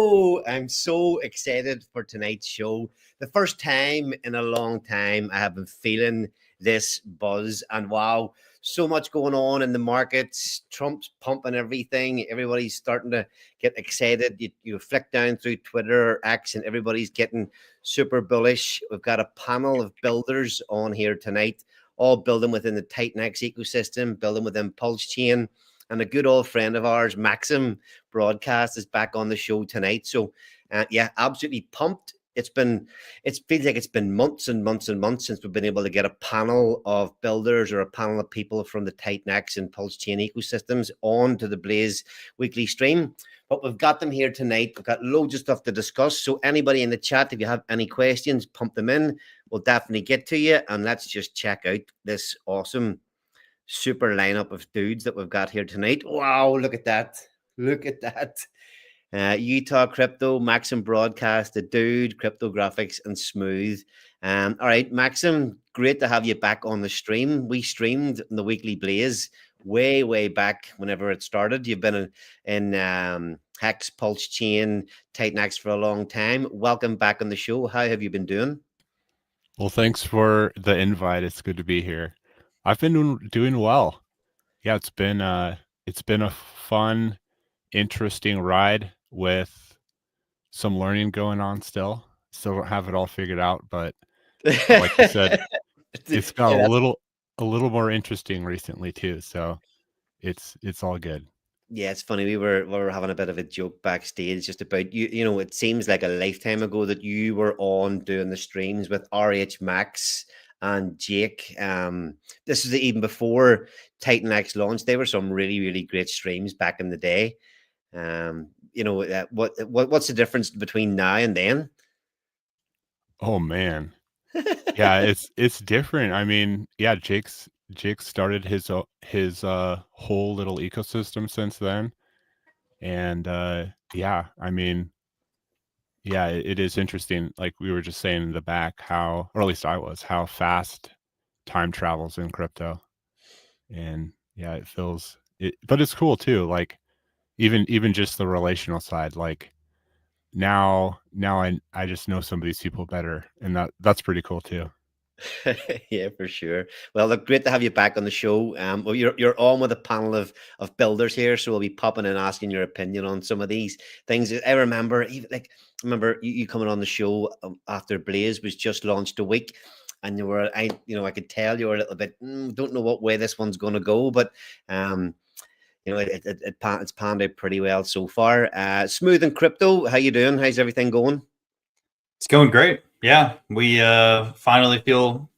Hello, I'm so excited for tonight's show. The first time in a long time I have been feeling this buzz, and wow, so much going on in the markets. Trump's pumping everything. Everybody's starting to get excited. You flick down through Twitter or X, and everybody's getting super bullish. We've got a panel of builders on here tonight, all building within the Titan-X ecosystem, building within Pulse Chain. And a good old friend of ours, Maxim Broadcast, is back on the show tonight. So, yeah, absolutely pumped. It feels like it's been months and months and months since we've been able to get a panel of builders or a panel of people from the Titan-X and Pulse Chain ecosystems on to the Blaze weekly stream. But we've got them here tonight. We've got loads of stuff to discuss. So anybody in the chat, if you have any questions, pump them in. We'll definitely get to you. And let's just check out this awesome super lineup of dudes that we've got here tonight. Wow, look at that. Look at that. Utah Crypto, Maxim Broadcast, the dude, Crypto Graphics, and Smooth. All right, Maxim, great to have you back on the stream. We streamed in the Weekly Blaze way back whenever it started. You've been in Hex, Pulse Chain, Titan-X for a long time. Welcome back on the show. How have you been doing? Well, thanks for the invite. It's good to be here. I've been doing well. Yeah, it's been a fun, interesting ride with some learning going on still. Still don't have it all figured out, but like you said, it's got Yeah, a little more interesting recently too. So it's all good. yeah, it's funny. We were having a bit of a joke backstage just about you. You know, it seems like a lifetime ago that you were on doing the streams with RH Max and Jake. This was even before Titan-X launched. They were some really great streams back in the day. What's the difference between now and then? Oh man. Yeah, it's different. I mean, yeah, Jake started his whole little ecosystem since then. And yeah, I mean, yeah, it is interesting. Like we were just saying in the back, how, or at least I was, how fast time travels in crypto. And yeah, it feels it, but it's cool too. Like even just the relational side. Like now I just know some of these people better, and that's pretty cool too. Yeah, for sure. Well, look, great to have you back on the show. Well, you're on with a panel of builders here, so we'll be popping and asking your opinion on some of these things. I remember, remember you coming on the show after Blaze was just launched a week, and I could tell you were a little bit don't know what way this one's going to go, but it's panned out pretty well so far. Smooth and Crypto, how you doing? How's everything going? It's going great. Yeah, we finally feel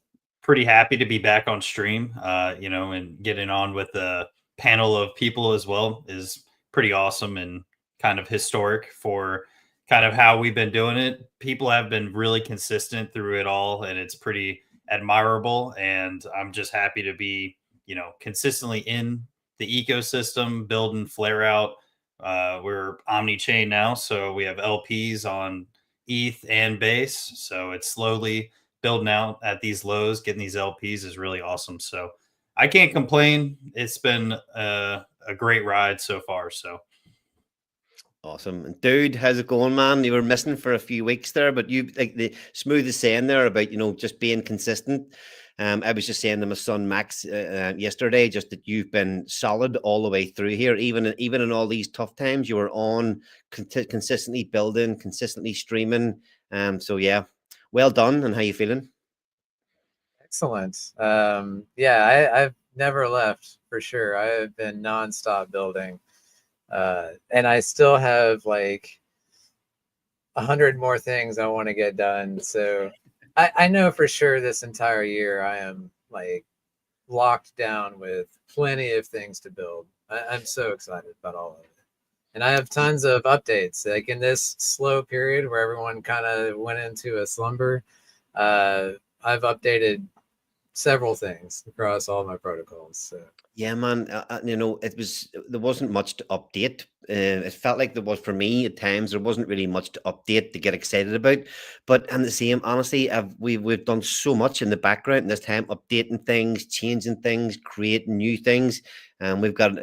pretty happy to be back on stream. And getting on with a panel of people as well is pretty awesome and kind of historic for kind of how we've been doing it. People have been really consistent through it all, and it's pretty admirable. And I'm just happy to be, consistently in the ecosystem, building Flare Out. We're omni chain now, so we have LPs on ETH and base. So it's slowly building out at these lows. Getting these LPs is really awesome. So I can't complain. It's been a great ride so far. So Awesome. And dude, how's it going, man? You were missing for a few weeks there, but you like the smooth is saying there about, just being consistent. I was just saying to my son Max yesterday, just that you've been solid all the way through here, even in all these tough times. You were on consistently building, consistently streaming. So yeah, well done. And how you feeling? Excellent. Yeah, I've never left for sure. I have been nonstop building, and I still have like 100 more things I want to get done. So I know for sure this entire year I am like locked down with plenty of things to build. I'm so excited about all of it. And I have tons of updates. Like in this slow period where everyone kind of went into a slumber, I've updated several things across all my protocols. So. Yeah, man. There wasn't much to update. It felt like there was for me at times. There wasn't really much to update to get excited about. But and the same, honestly, we've done so much in the background in this time, updating things, changing things, creating new things. We've got,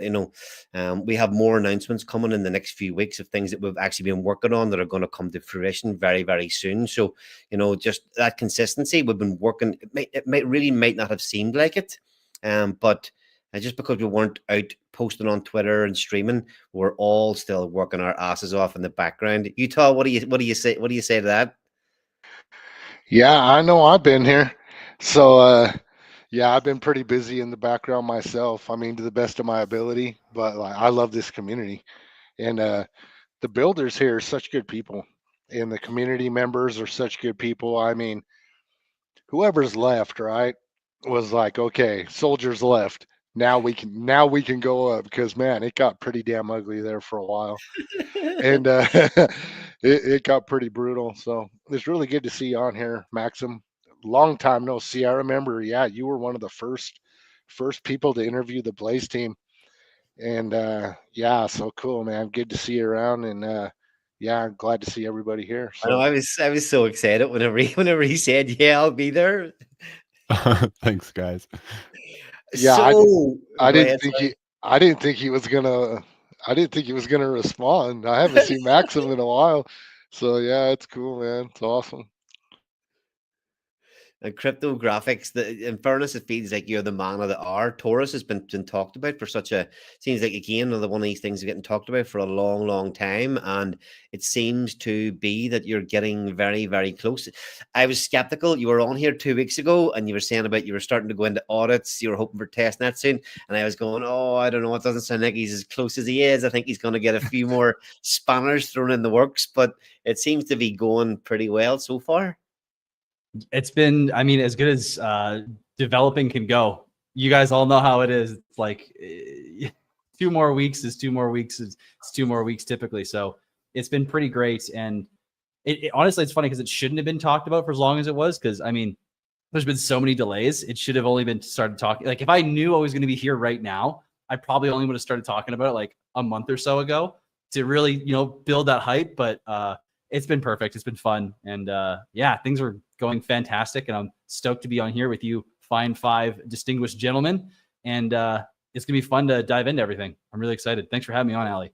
we have more announcements coming in the next few weeks of things that we've actually been working on that are going to come to fruition very, very soon. So, just that consistency we've been working, it might not have seemed like it, but just because we weren't out posting on Twitter and streaming, we're all still working our asses off in the background. Utah, what do you say? What do you say to that? Yeah, I know I've been here. So, yeah, I've been pretty busy in the background myself. I mean, to the best of my ability, but like, I love this community, and the builders here are such good people, and the community members are such good people. I mean, whoever's left, right, was like, okay, soldiers left. Now we can go up, because man, it got pretty damn ugly there for a while, and it got pretty brutal. So it's really good to see you on here, Maxim. Long time no see. I remember, yeah, you were one of the first people to interview the Blaze team, and yeah, so cool, man. Good to see you around, and yeah, I'm glad to see everybody here. I know So I was so excited whenever he said, "Yeah, I'll be there." Thanks, guys. yeah, So I go didn't ahead, think sorry. I didn't think he was gonna. I didn't think he was gonna respond. I haven't seen Maxim in a while, so yeah, it's cool, man. It's awesome. And crypto graphics, in fairness, it feels like you're the man of the hour. Taurus has been talked about for seems like again another one of these things are getting talked about for a long, long time. And it seems to be that you're getting very, very close. I was skeptical. You were on here 2 weeks ago and you were saying about you were starting to go into audits, you were hoping for testnet soon. And I was going, oh, I don't know. It doesn't sound like he's as close as he is. I think he's going to get a few more spanners thrown in the works, but it seems to be going pretty well so far. It's been, I mean, as good as developing can go. You guys all know how it is. It's like 2 more weeks is 2 more weeks. It's 2 more weeks typically. So it's been pretty great. And honestly, it's funny because it shouldn't have been talked about for as long as it was. Because I mean, there's been so many delays. It should have only been started talking. Like if I knew I was going to be here right now, I probably only would have started talking about it like a month or so ago to really, build that hype. But it's been perfect. It's been fun. And yeah, things are going fantastic. And I'm stoked to be on here with you, fine 5 distinguished gentlemen. And it's going to be fun to dive into everything. I'm really excited. Thanks for having me on, Ali.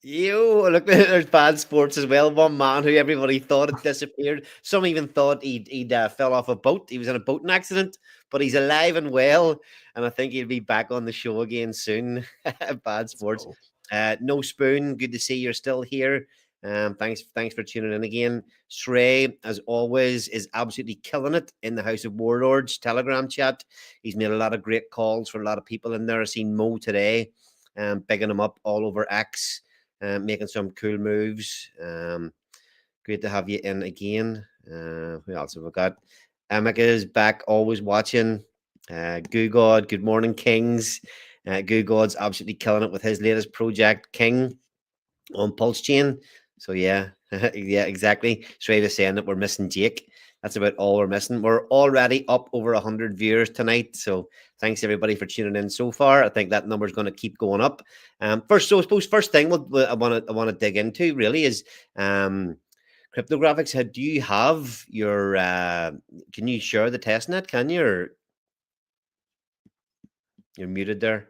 Yo, look, there's Bad Sports as well. One man who everybody thought had disappeared. Some even thought he'd fell off a boat. He was in a boating accident, but he's alive and well. And I think he'll be back on the show again soon. Bad Sports. No Spoon, good to see you're still here. Thanks for tuning in again. Shrey, as always, is absolutely killing it in the House of Warlords Telegram chat. He's made a lot of great calls for a lot of people in there. I've seen Mo today, bigging him up all over X, making some cool moves. Great to have you in again. Who else have we got? Emeka is back, always watching. Goo God, good morning, Kings. Goo God's absolutely killing it with his latest project, King, on Pulse Chain. So yeah, yeah, exactly. Shrey was saying that we're missing Jake. That's about all we're missing. We're already up over 100 viewers tonight. So thanks everybody for tuning in so far. I think that number is going to keep going up. First thing I want to dig into really is cryptographics. Do you have your? Can you share the testnet? Can you? Or you're muted there.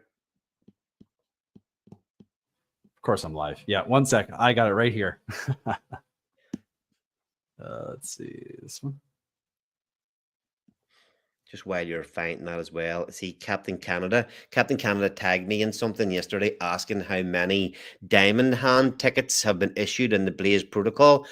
Of course I'm live. Yeah, 1 second. I got it right here. Let's see this one. Just while you're finding that as well, see Captain Canada tagged me in something yesterday asking how many Diamond Hand tickets have been issued in the Blaze protocol.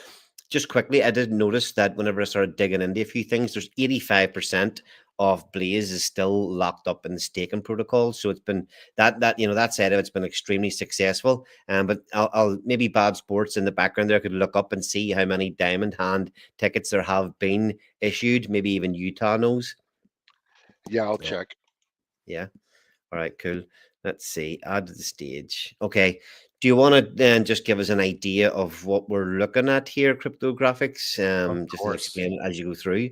Just quickly, I did notice that whenever I started digging into a few things, there's 85% of Blaze is still locked up in the staking protocol. So it's been that side of it's been extremely successful. But I'll maybe Bad Sports in the background there could look up and see how many Diamond Hand tickets there have been issued. Maybe even Utah knows. Yeah, I'll check. Yeah. All right, cool. Let's see. Add to the stage. Okay. Do you want to then just give us an idea of what we're looking at here, cryptographics? Just to explain it as you go through.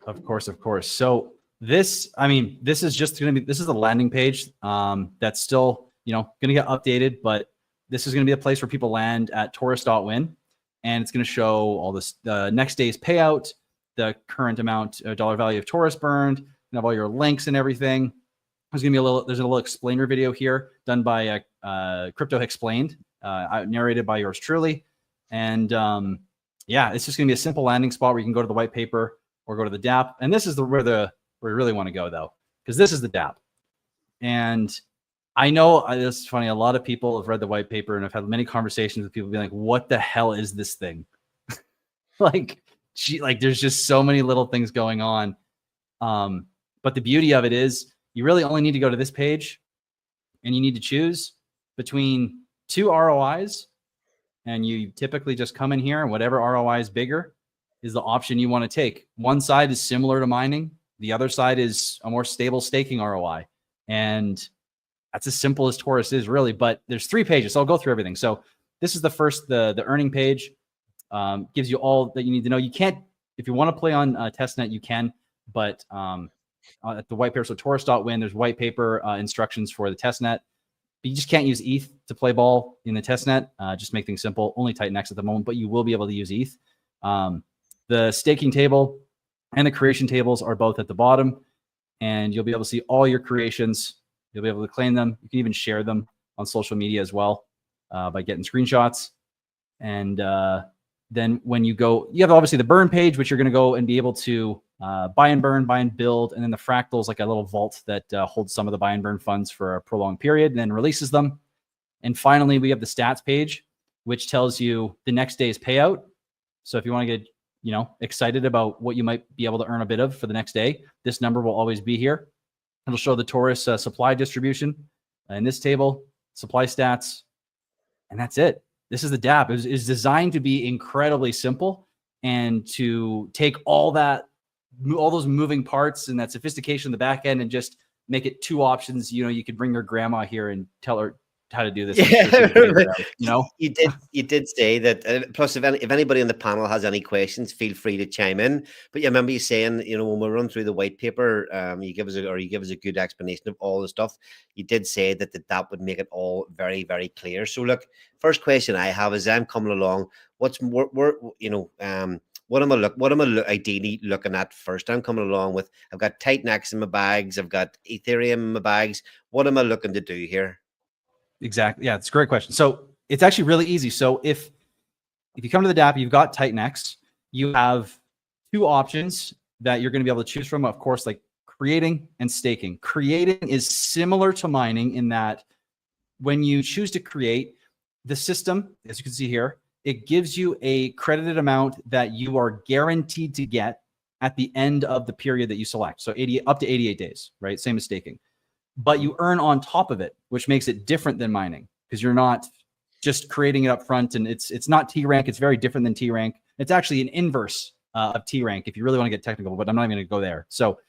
Of course. So this is just going to be, this is the landing page that's still, going to get updated, but this is going to be a place where people land at Taurus.win, and it's going to show all this, next day's payout, the current amount, dollar value of Taurus burned, and have all your links and everything. there's a little explainer video here done by Crypto Explained, narrated by yours truly. And yeah, it's just going to be a simple landing spot where you can go to the white paper or go to the DApp. And this is where we really want to go, though, because this is the DApp. And I know it's funny. A lot of people have read the white paper, and I've had many conversations with people being like, "What the hell is this thing?" like there's just so many little things going on. But the beauty of it is, you really only need to go to this page, and you need to choose between 2 ROIs, and you typically just come in here, and whatever ROI is bigger is the option you want to take. One side is similar to mining, the other side is a more stable staking ROI, and that's as simple as Taurus is, really. But there's 3 pages, so I'll go through everything. So this is the first, the earning page. Gives you all that you need to know. You can't, if you want to play on testnet, you can, but at the white paper, so Taurus.win, there's white paper instructions for the testnet. But you just can't use ETH to play ball in the testnet. Just make things simple. Only Titan X at the moment, but you will be able to use ETH. The staking table and the creation tables are both at the bottom, and you'll be able to see all your creations. You'll be able to claim them. You can even share them on social media as well by getting screenshots. And then when you go, you have obviously the burn page, which you're going to go and be able to buy and burn, buy and build. And then the fractal is like a little vault that holds some of the buy and burn funds for a prolonged period and then releases them. And finally, we have the stats page, which tells you the next day's payout. So if you want to get, excited about what you might be able to earn a bit of for the next day, this number will always be here. It'll show the Taurus supply distribution in this table, supply stats, and that's it. This is the DApp. It is designed to be incredibly simple and to take all those moving parts and that sophistication in the back end and just make it 2 options. You could bring your grandma here and tell her how to do this. Yeah. You did say that. Plus, if anybody on the panel has any questions, feel free to chime in. But you remember you saying, when we run through the white paper, you give us a good explanation of all the stuff. You did say that that would make it all very, very clear. So look, first question I have is, I'm coming along. What's more, what am I ideally looking at first? I'm coming along with, I've got Titan X in my bags, I've got Ethereum in my bags. What am I looking to do here? Exactly. Yeah, it's a great question. So it's actually really easy. So if you come to the DApp, you've got Titan X, you have 2 options that you're going to be able to choose from. Of course, like creating and staking. Creating is similar to mining in that when you choose to create, the system, as you can see here, it gives you a credited amount that you are guaranteed to get at the end of the period that you select. So up to 88 days, right? Same as staking. But you earn on top of it, which makes it different than mining because you're not just creating it up front, and it's not T rank. It's very different than T rank. It's actually an inverse of T rank if you really want to get technical, but I'm not even going to go there. So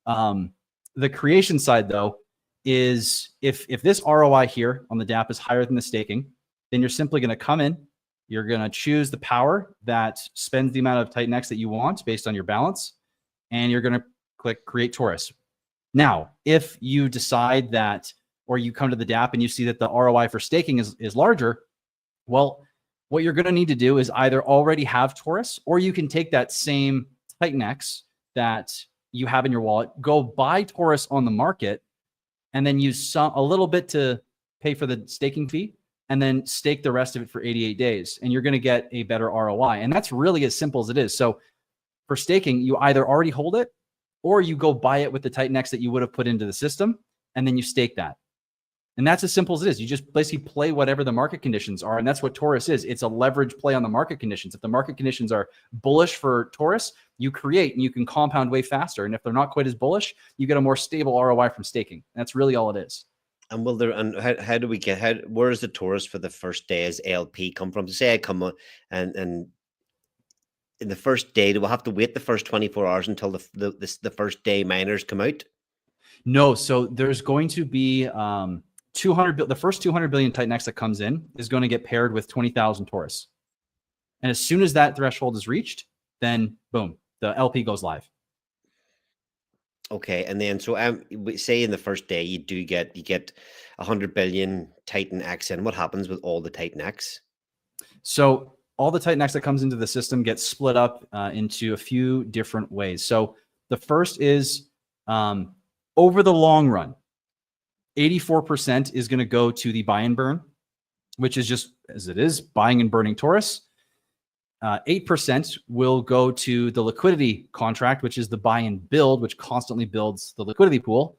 the creation side, though, is if this ROI here on the DApp is higher than the staking, then you're simply going to come in. You're going to choose the power that spends the amount of Titan X that you want based on your balance, and you're going to click Create Taurus. Now, if you decide that, or you come to the DApp and you see that the ROI for staking is larger, well, what you're going to need to do is either already have Taurus, or you can take that same Titan X that you have in your wallet, go buy Taurus on the market, and then use a little bit to pay for the staking fee, and then stake the rest of it for 88 days. And you're going to get a better ROI. And that's really as simple as it is. So for staking, you either already hold it, or you go buy it with the Titan X that you would have put into the system, and then you stake that. And that's as simple as it is. You just basically play whatever the market conditions are, and that's what Taurus is. It's a leverage play on the market conditions. If the market conditions are bullish for Taurus, you create and you can compound way faster. And if they're not quite as bullish, you get a more stable ROI from staking. That's really all it is. And how do we get, where does the Taurus for the first day as LP come from? Say I come on and in the first day, do we have to wait the first 24 hours until the first day miners come out? No. So there's going to be the first 200 billion Titan X that comes in is going to get paired with 20,000 Taurus. And as soon as that threshold is reached, then boom, the LP goes live. Okay. And then, so say in the first day, you get 100 billion Titan X in. What happens with all the Titan X? So all the Titan X that comes into the system gets split up into a few different ways. So the first is over the long run, 84% is going to go to the buy and burn, which is just as it is, buying and burning Taurus. 8% will go to the liquidity contract, which is the buy and build, which constantly builds the liquidity pool.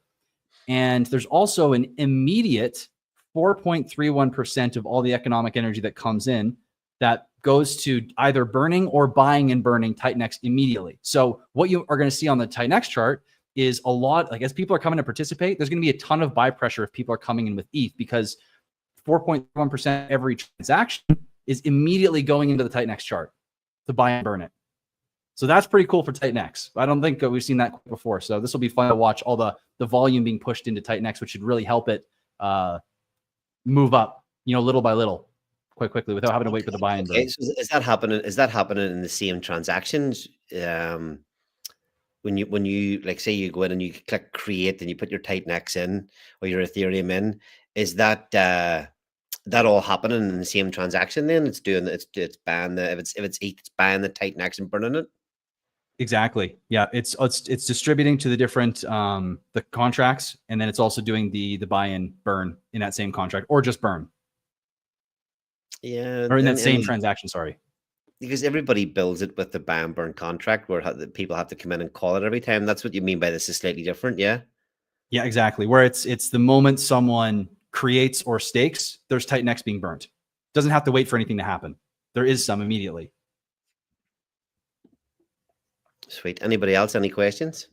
And there's also an immediate 4.31% of all the economic energy that comes in that goes to either burning or buying and burning Titan-X immediately. So what you are going to see on the Titan-X chart is a lot, like as people are coming to participate, there's going to be a ton of buy pressure if people are coming in with ETH, because 4.1% every transaction is immediately going into the Titan-X chart to buy and burn it. So that's pretty cool for Titan-X. I don't think we've seen that before. So this will be fun to watch all the volume being pushed into Titan-X, which should really help it move up, little by little, quite quickly without having to wait for the buy and burn. Okay, so is that happening? Is that happening in the same transactions? When you like say you go in and you click create and you put your Titan-X in or your Ethereum in, is that that all happening in the same transaction? Then it's buying the if it's ETH, it's buying the Titan-X and burning it. Exactly. Yeah, it's distributing to the different the contracts, and then it's also doing the buy and burn in that same contract, or just burn. Yeah, or in that same transaction. Sorry. Because everybody builds it with the buy and burn contract, where the people have to come in and call it every time. That's what you mean by this is slightly different, yeah. Yeah, exactly. Where it's the moment someone creates or stakes, there's Titan-X being burnt. Doesn't have to wait for anything to happen. There is some immediately. Sweet. Anybody else? Any questions?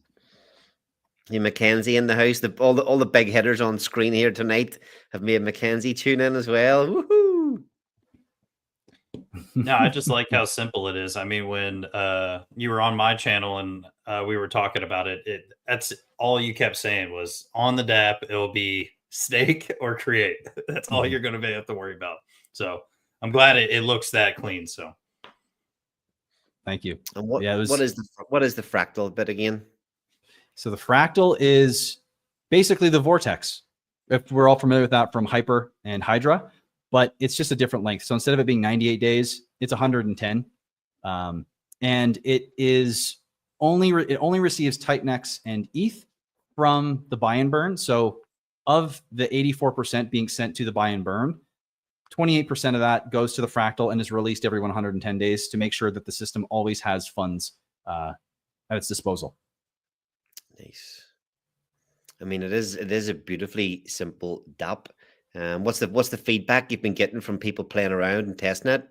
You Mackenzie in the house. All the big hitters on screen here tonight have made Mackenzie tune in as well. Woohoo! No, I just like how simple it is. I mean, when you were on my channel and we were talking about it, that's all you kept saying was on the DApp, it'll be stake or create. That's all you're going to have to worry about. So I'm glad it looks that clean. So thank you. And what is the fractal bit again? So the fractal is basically the vortex. If we're all familiar with that from Hyper and Hydra, but it's just a different length. So instead of it being 98 days, it's 110. And it only receives Titan-X and ETH from the buy and burn. So of the 84% being sent to the buy and burn, 28% of that goes to the fractal and is released every 110 days to make sure that the system always has funds at its disposal. Nice. I mean, it is a beautifully simple DApp. What's the feedback you've been getting from people playing around and testing it?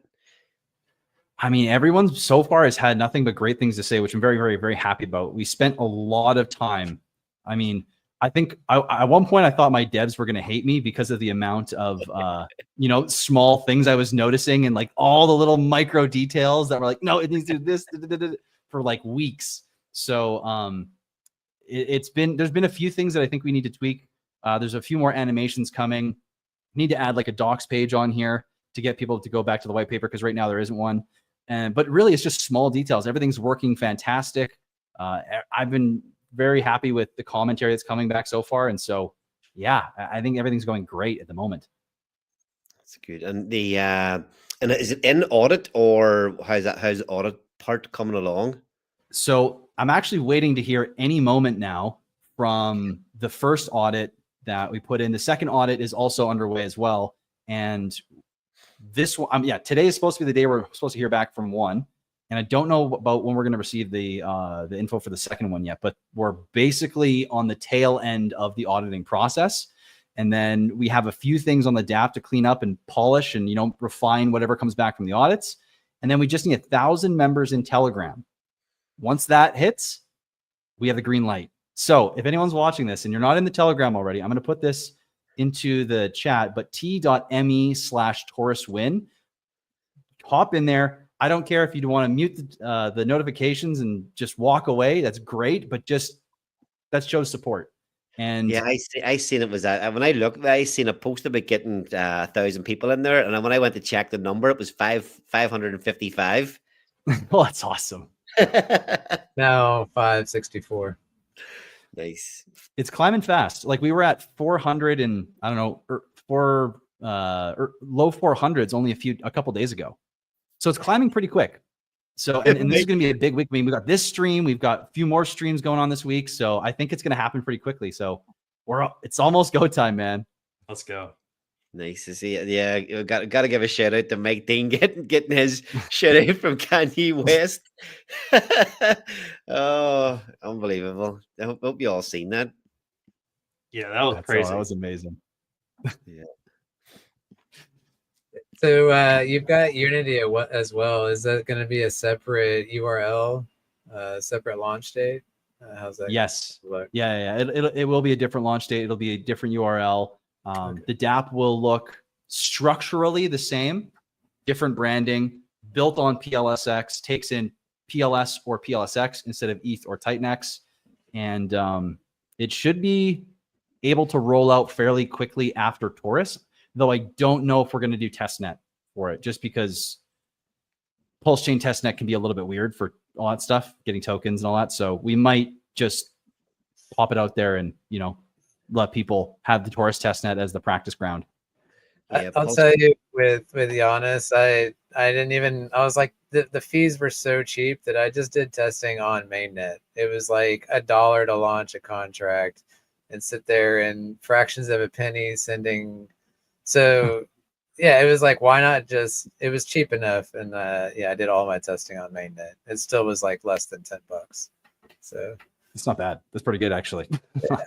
I mean, everyone so far has had nothing but great things to say, which I'm very, very, very happy about. We spent a lot of time. I mean, I think at one point I thought my devs were going to hate me because of the amount of, small things I was noticing and like all the little micro details that were like, no, it needs to do this for like weeks. So there's been a few things that I think we need to tweak. There's a few more animations coming. Need to add like a docs page on here to get people to go back to the white paper, because right now there isn't one. But really, it's just small details. Everything's working fantastic. I've been very happy with the commentary that's coming back so far, and so yeah, I think everything's going great at the moment. That's good. And and is it in audit, or how's the audit part coming along? So I'm actually waiting to hear any moment now from the first audit that we put in. The second audit is also underway as well. And this one, today is supposed to be the day we're supposed to hear back from one. And I don't know about when we're going to receive the info for the second one yet, but we're basically on the tail end of the auditing process. And then we have a few things on the DApp to clean up and polish and, refine whatever comes back from the audits. And then we just need 1,000 members in Telegram. Once that hits, we have the green light. So if anyone's watching this and you're not in the Telegram already, I'm going to put this into the chat, but t.me/TaurusWin. Hop in there. I don't care if you want to mute the notifications and just walk away. That's great, but that shows support. And yeah, I seen it was that when I looked, I seen a post about getting 1,000 people in there, and when I went to check the number, it was 555. Well, that's awesome. Now 564. Nice. It's climbing fast. Like we were at 400 and I don't know, low 400s only a couple days ago. So it's climbing pretty quick. So and this is going to be a big week. I mean, we got this stream, we've got a few more streams going on this week. So I think it's going to happen pretty quickly. So It's almost go time, man. Let's go. Nice to see it. Yeah, you got to give a shout out to Mike Dean getting his shout out from Kanye West. Oh, unbelievable! I hope you all seen that. Yeah, that was That crazy. was amazing. So you've got Unity as well. Is that going to be a separate URL, separate launch date? How's that? Yes. Look? Yeah. It will be a different launch date. It'll be a different URL. Okay. The DApp will look structurally the same, different branding, built on PLSX, takes in PLS or PLSX instead of ETH or Titanx. And it should be able to roll out fairly quickly after Taurus, though I don't know if we're going to do testnet for it, just because Pulse Chain testnet can be a little bit weird for all that stuff, getting tokens and all that. So we might just pop it out there and, let people have the Taurus testnet as the practice ground. Yeah, I'll tell you, with Giannis, I didn't even. I was like, the fees were so cheap that I just did testing on mainnet. It was like $1 to launch a contract and sit there and fractions of a penny sending. So yeah, it was like, why not just? It was cheap enough, and I did all my testing on mainnet. It still was like less than $10. So It's not bad. That's pretty good, actually.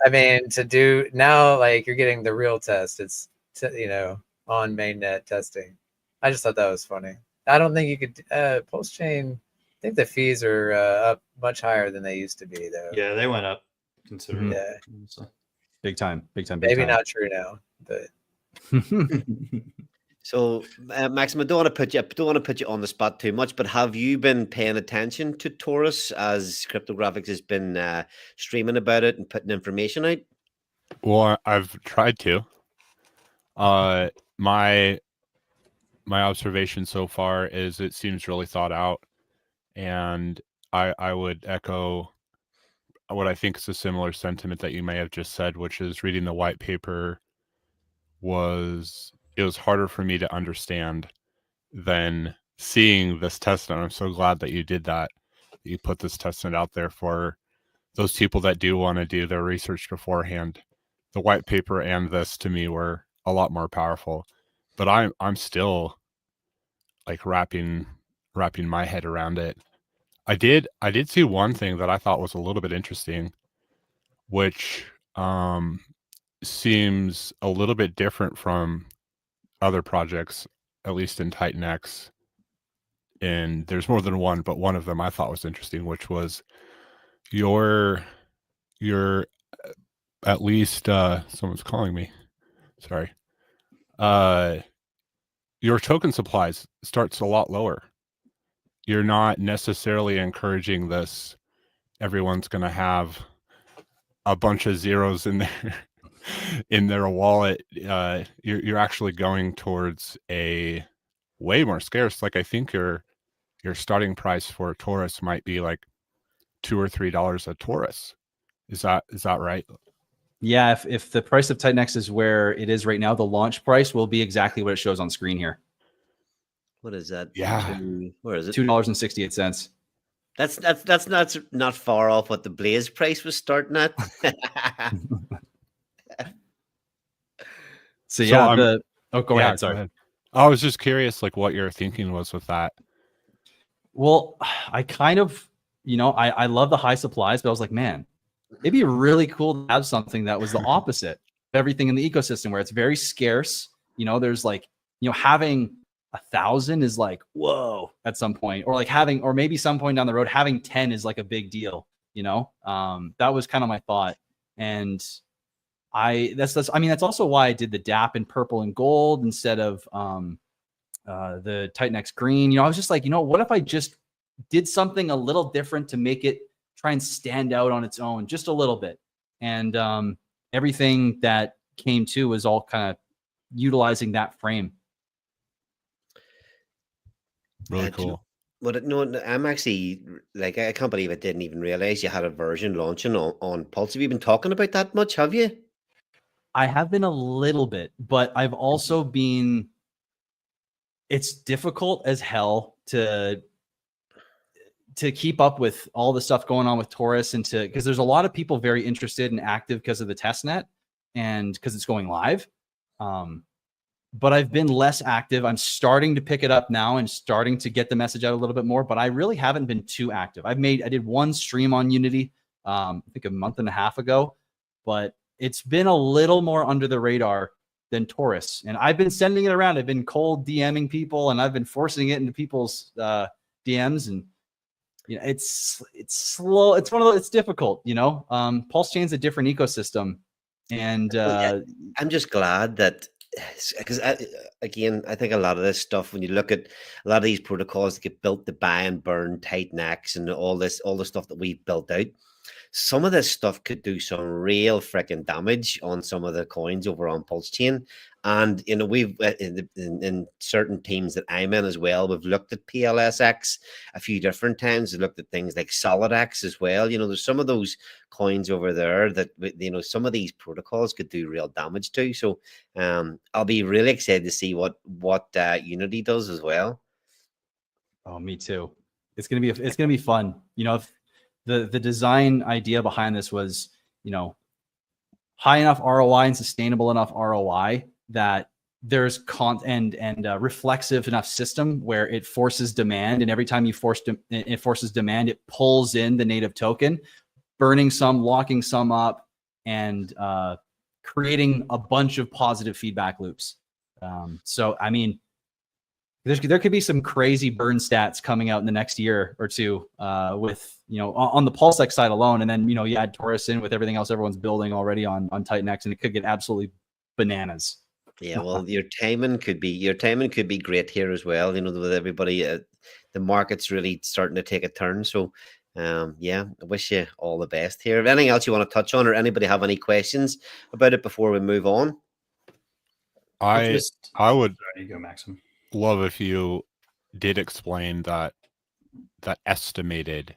I mean, to do now, like you're getting the real test. It's on mainnet testing. I just thought that was funny. I don't think you could Pulse Chain. I think the fees are up much higher than they used to be, though. Yeah, they went up considerably. Yeah, So- Big time. maybe not true now, but So, Maxim, I don't want to put you on the spot too much, but have you been paying attention to Taurus as Cryptographics has been streaming about it and putting information out? Well, I've tried to. My observation so far is it seems really thought out, and I would echo what I think is a similar sentiment that you may have just said, which is reading the white paper was harder for me to understand than seeing this testnet. I'm so glad that you did that. You put this testnet out there for those people that do want to do their research beforehand. The white paper and this to me were a lot more powerful, but I'm still like wrapping my head around it. I did see one thing that I thought was a little bit interesting, which seems a little bit different from other projects, at least in Titanx. And there's more than one, but one of them I thought was interesting, which was your at least someone's calling me. Sorry. Your token supplies starts a lot lower. You're not necessarily encouraging this. Everyone's going to have a bunch of zeros in their wallet. You're actually going towards a way more scarce. Like I think your starting price for a Taurus might be like $2 or $3 a Taurus. Is that right? Yeah, if the price of Titanx is where it is right now, the launch price will be exactly what it shows on screen here. What is that? Yeah. Where is it? $2.68. That's not far off what the Blaze price was starting at. So yeah, go Yeah, ahead. Sorry. I was just curious, like what your thinking was with that. Well, I kind of, I love the high supplies, but I was like, man, it'd be really cool to have something that was the opposite of everything in the ecosystem, where it's very scarce. There's like, having 1,000 is like, whoa, at some point, or maybe some point down the road, having 10 is like a big deal. That was kind of my thought. And that's also why I did the DApp in purple and gold instead of the Titanx green. I was just like, what if I just did something a little different to make it try and stand out on its own just a little bit. And everything that came to was all kind of utilizing that frame. Really cool. I'm actually like, I can't believe I didn't even realize you had a version launching on Pulse. Have you been talking about that much? Have you? I have been a little bit, but I've also been, it's difficult as hell to keep up with all the stuff going on with Taurus, and because there's a lot of people very interested and active because of the testnet, and because it's going live. But I've been less active. I'm starting to pick it up now and starting to get the message out a little bit more, but I really haven't been too active. I did one stream on Unity, I think a month and a half ago, but it's been a little more under the radar than Taurus. And I've been sending it around. I've been cold DMing people, and I've been forcing it into people's DMs. And you know, it's slow. It's it's difficult. You know, Pulse Chain's a different ecosystem, and I'm just glad that, because again, I think a lot of this stuff, when you look at a lot of these protocols that get built to buy and burn Titan-X and all the stuff that we've built out, some of this stuff could do some real freaking damage on some of the coins over on Pulse Chain. And you know, we've in certain teams that I'm in as well, we've looked at PLSX a few different times. We've looked at things like SolidX as well. You know, there's some of those coins over there that, you know, some of these protocols could do real damage to. So I'll be really excited to see what Unity does as well. Oh, me too. It's gonna be fun. You know, if the design idea behind this was, you know, high enough ROI and sustainable enough ROI that there's reflexive enough system where it forces demand, and every time you it forces demand, it pulls in the native token, burning some, locking some up, and creating a bunch of positive feedback loops. So I mean, there could be some crazy burn stats coming out in the next year or two with, you know, on the PulseX side alone. And then, you know, you add Taurus in with everything else everyone's building already on Titan-X, and it could get absolutely bananas. Yeah, well, your timing could be great here as well. You know, with everybody, the market's really starting to take a turn. So, yeah, I wish you all the best here. Anything else you want to touch on, or anybody have any questions about it before we move on? I would There you go, Maxim. love if you did explain that estimated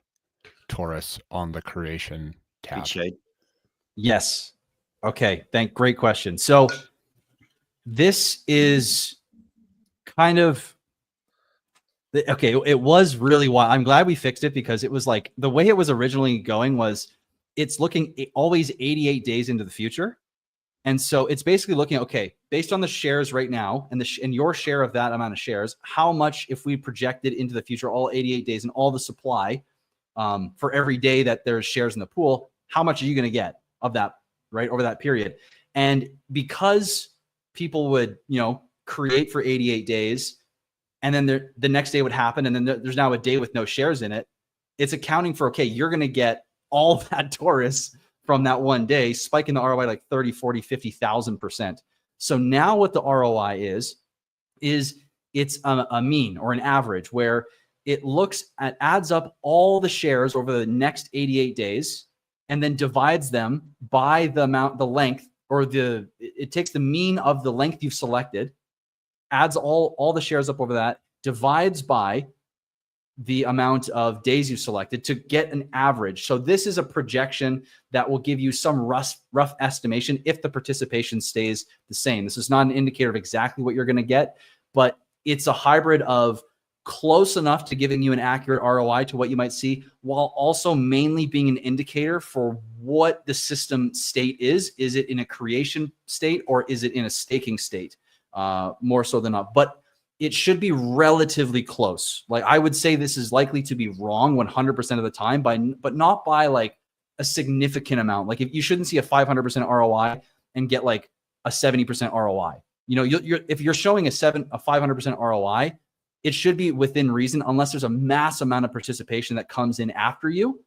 Taurus on the creation tab. Good shout. Yes. Okay. Great question. So this is kind of okay. It was really wild. I'm glad we fixed it, because it was like the way it was originally going was it's looking always 88 days into the future. And so it's basically looking, okay, based on the shares right now and and your share of that amount of shares, how much, if we projected into the future, all 88 days and all the supply for every day that there's shares in the pool, how much are you going to get of that, right, over that period? And because people would, you know, create for 88 days, and then the next day would happen, and then there's now a day with no shares in it, it's accounting for, okay, you're going to get all that Taurus from that one day, spiking the ROI like 30, 40, 50,000%. So now what the ROI is it's a mean or an average where it adds up all the shares over the next 88 days and then divides them by the length, or it takes the mean of the length you've selected, adds all the shares up over that, divides by the amount of days you selected to get an average. So this is a projection that will give you some rough estimation if the participation stays the same. This is not an indicator of exactly what you're going to get, but it's a hybrid of close enough to giving you an accurate ROI to what you might see, while also mainly being an indicator for what the system state is. Is it in a creation state, or is it in a staking state? More so than not. But it should be relatively close. Like, I would say this is likely to be wrong 100% of the time, but not by like a significant amount. Like, if you shouldn't see a 500% ROI and get like a 70% ROI. You know, if you're showing a 500% ROI, it should be within reason, unless there's a mass amount of participation that comes in after you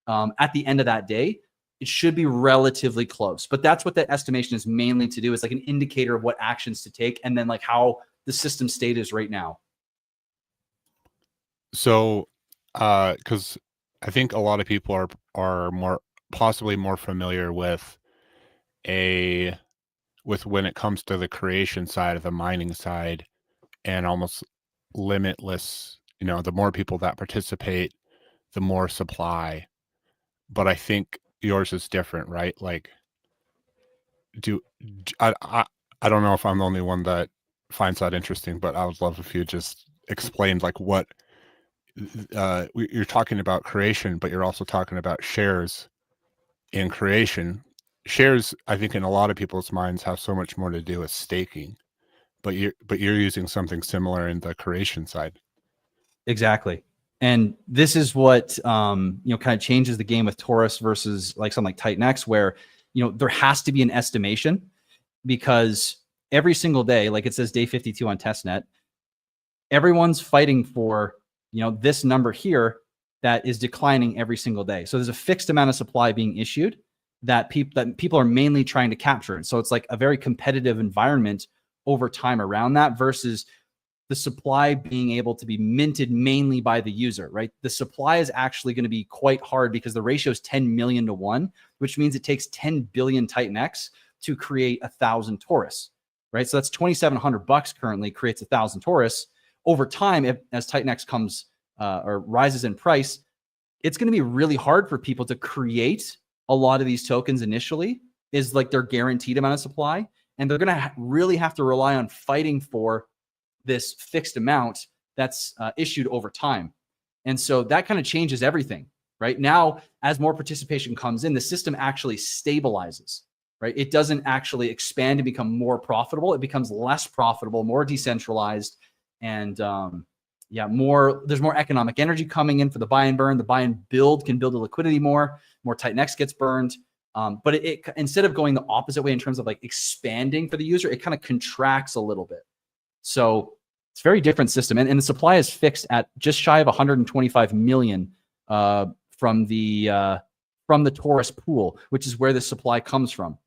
at the end of that day. It should be relatively close. But that's what that estimation is mainly to do, is like an indicator of what actions to take, and then like how the system state is right now. So, because I think a lot of people are possibly more familiar with when it comes to the creation side of the mining side, and almost limitless, you know, the more people that participate, the more supply. But I think yours is different, right? Like, I don't know if I'm the only one that finds that interesting, but I would love if you just explained like what you're talking about creation, but you're also talking about shares in creation. shares, I think, in a lot of people's minds have so much more to do with staking, but you're using something similar in the creation side. Exactly. And this is what kind of changes the game with Taurus versus like something like Titan X, where there has to be an estimation, because every single day, like it says day 52 on testnet, everyone's fighting for this number here that is declining every single day. So there's a fixed amount of supply being issued that people are mainly trying to capture. And so it's like a very competitive environment over time around that, versus the supply being able to be minted mainly by the user, right? The supply is actually going to be quite hard because the ratio is 10 million to 1, which means it takes 10 billion Titan X to create 1,000 Taurus, right? So that's $2,700 currently creates 1,000 Taurus. Over time, as Titan X comes or rises in price, it's going to be really hard for people to create a lot of these tokens initially, is like their guaranteed amount of supply. And they're going to really have to rely on fighting for this fixed amount that's issued over time. And so that kind of changes everything. Right now, as more participation comes in, the system actually stabilizes, right? It doesn't actually expand and become more profitable. It becomes less profitable, more decentralized, and there's more economic energy coming in for the buy and burn. The buy and build can build the liquidity more Titan X gets burned. But it instead of going the opposite way in terms of like expanding for the user, it kind of contracts a little bit. So it's a very different system. And the supply is fixed at just shy of 125 million from the Taurus pool, which is where the supply comes from.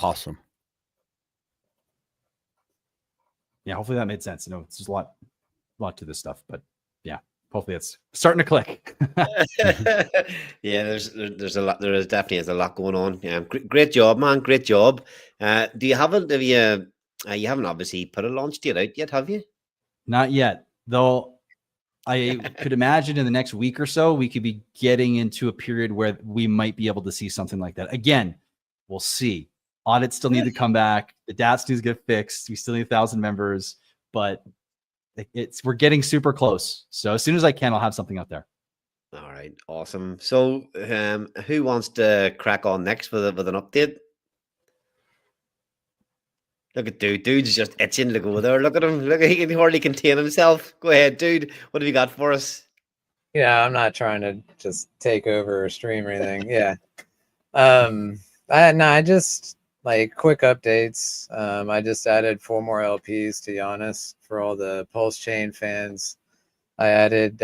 Awesome. Yeah, hopefully that made sense. There's a lot to this stuff, but yeah, hopefully it's starting to click. Yeah, there's a lot. There is definitely is a lot going on. Yeah, great job, man. Great job. Do you have it? Have you? You haven't obviously put a launch date out yet, have you? Not yet, though. I could imagine in the next week or so, we could be getting into a period where we might be able to see something like that. Again, we'll see. Audits still need to come back. The DATs needs to get fixed. We still need 1,000 members, but we're getting super close. So as soon as I can, I'll have something out there. All right, awesome. So, who wants to crack on next with an update? Look at dude's just itching to go there. Look at him. Look, he can hardly contain himself. Go ahead, dude. What have you got for us? Yeah, I'm not trying to just take over or stream or anything. Yeah. I just like quick updates. I just added 4 more LPs to Giannis for all the Pulse Chain fans. I added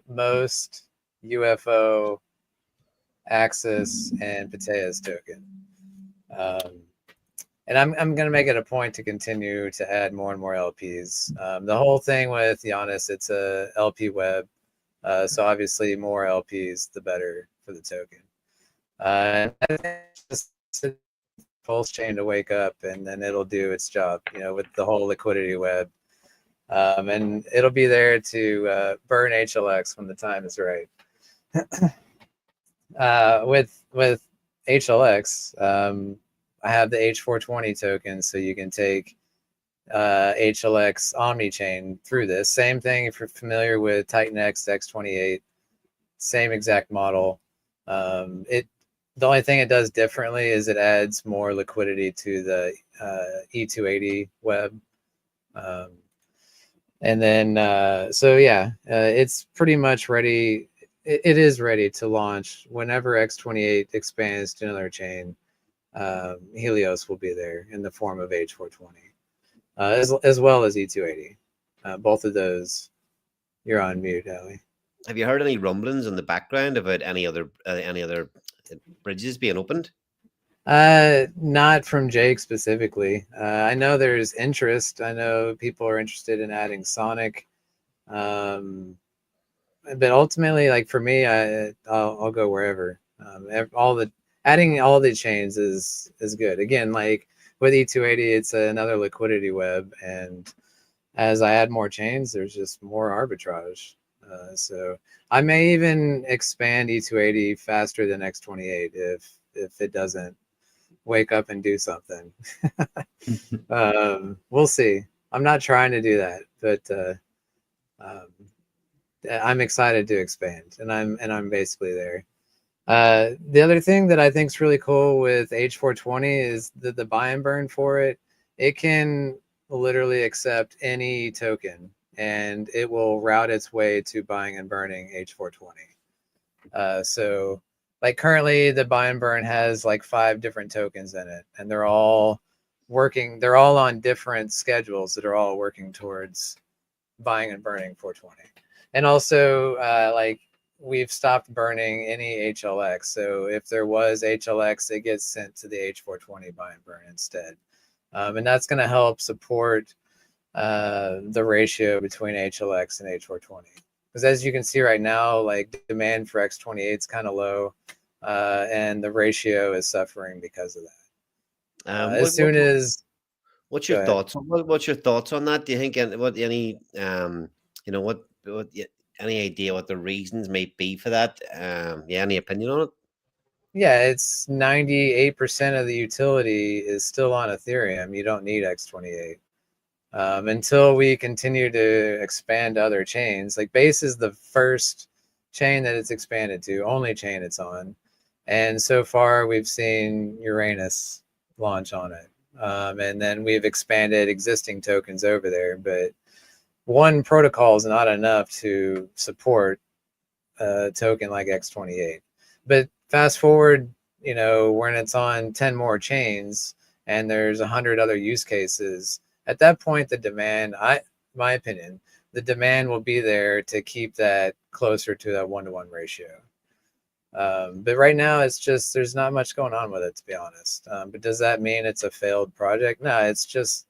most UFO, Axis, and Patea's token. And I'm going to make it a point to continue to add more and more LPs. The whole thing with Giannis, it's a LP web. So obviously more LPs, the better for the token. And I think just Pulse Chain to wake up, and then it'll do its job, with the whole liquidity web. And it'll be there to burn HLX when the time is right. With HLX, I have the H420 token, so you can take HLX Omnichain through this. Same thing if you're familiar with Titan X X28, same exact model. The only thing it does differently is it adds more liquidity to the E280 web. And then, it's pretty much ready. It is ready to launch whenever X28 expands to another chain. Helios will be there in the form of H420, as well as E280. Both of those, you're on mute, Ali. Have you heard any rumblings in the background about any other bridges being opened? Not from Jake specifically. I know there's interest. I know people are interested in adding Sonic. But ultimately, like for me, I'll go wherever. Adding all the chains is good. Again, like with E280, it's another liquidity web, and as I add more chains, there's just more arbitrage. So I may even expand E280 faster than X28 if it doesn't wake up and do something. We'll see. I'm not trying to do that, but I'm excited to expand, and I'm basically there. The other thing that I think is really cool with H420 is that the buy and burn for it, it can literally accept any token, and it will route its way to buying and burning H420. So like currently the buy and burn has like 5 different tokens in it, and they're all on different schedules that are all working towards buying and burning 420. And also like we've stopped burning any HLX. So if there was HLX, it gets sent to the H420 buy and burn instead. And that's going to help support the ratio between HLX and H420. Because as you can see right now, like demand for X28 is kind of low, and the ratio is suffering because of that. As soon as what's your Go ahead. thoughts? What's your thoughts on that? Do you think any idea what the reasons may be for that? Yeah, any opinion on it? Yeah, it's 98% of the utility is still on Ethereum. You don't need X28 until we continue to expand other chains. Like Base is the first chain that it's expanded to, only chain it's on, and so far we've seen Uranus launch on it, and then we've expanded existing tokens over there. But one protocol is not enough to support a token like X28. But fast forward, when it's on 10 more chains and there's 100 other use cases, at that point, the demand, my opinion, the demand will be there to keep that closer to that 1-to-1 ratio. But right now, it's just, there's not much going on with it, to be honest. But does that mean it's a failed project? No, it's just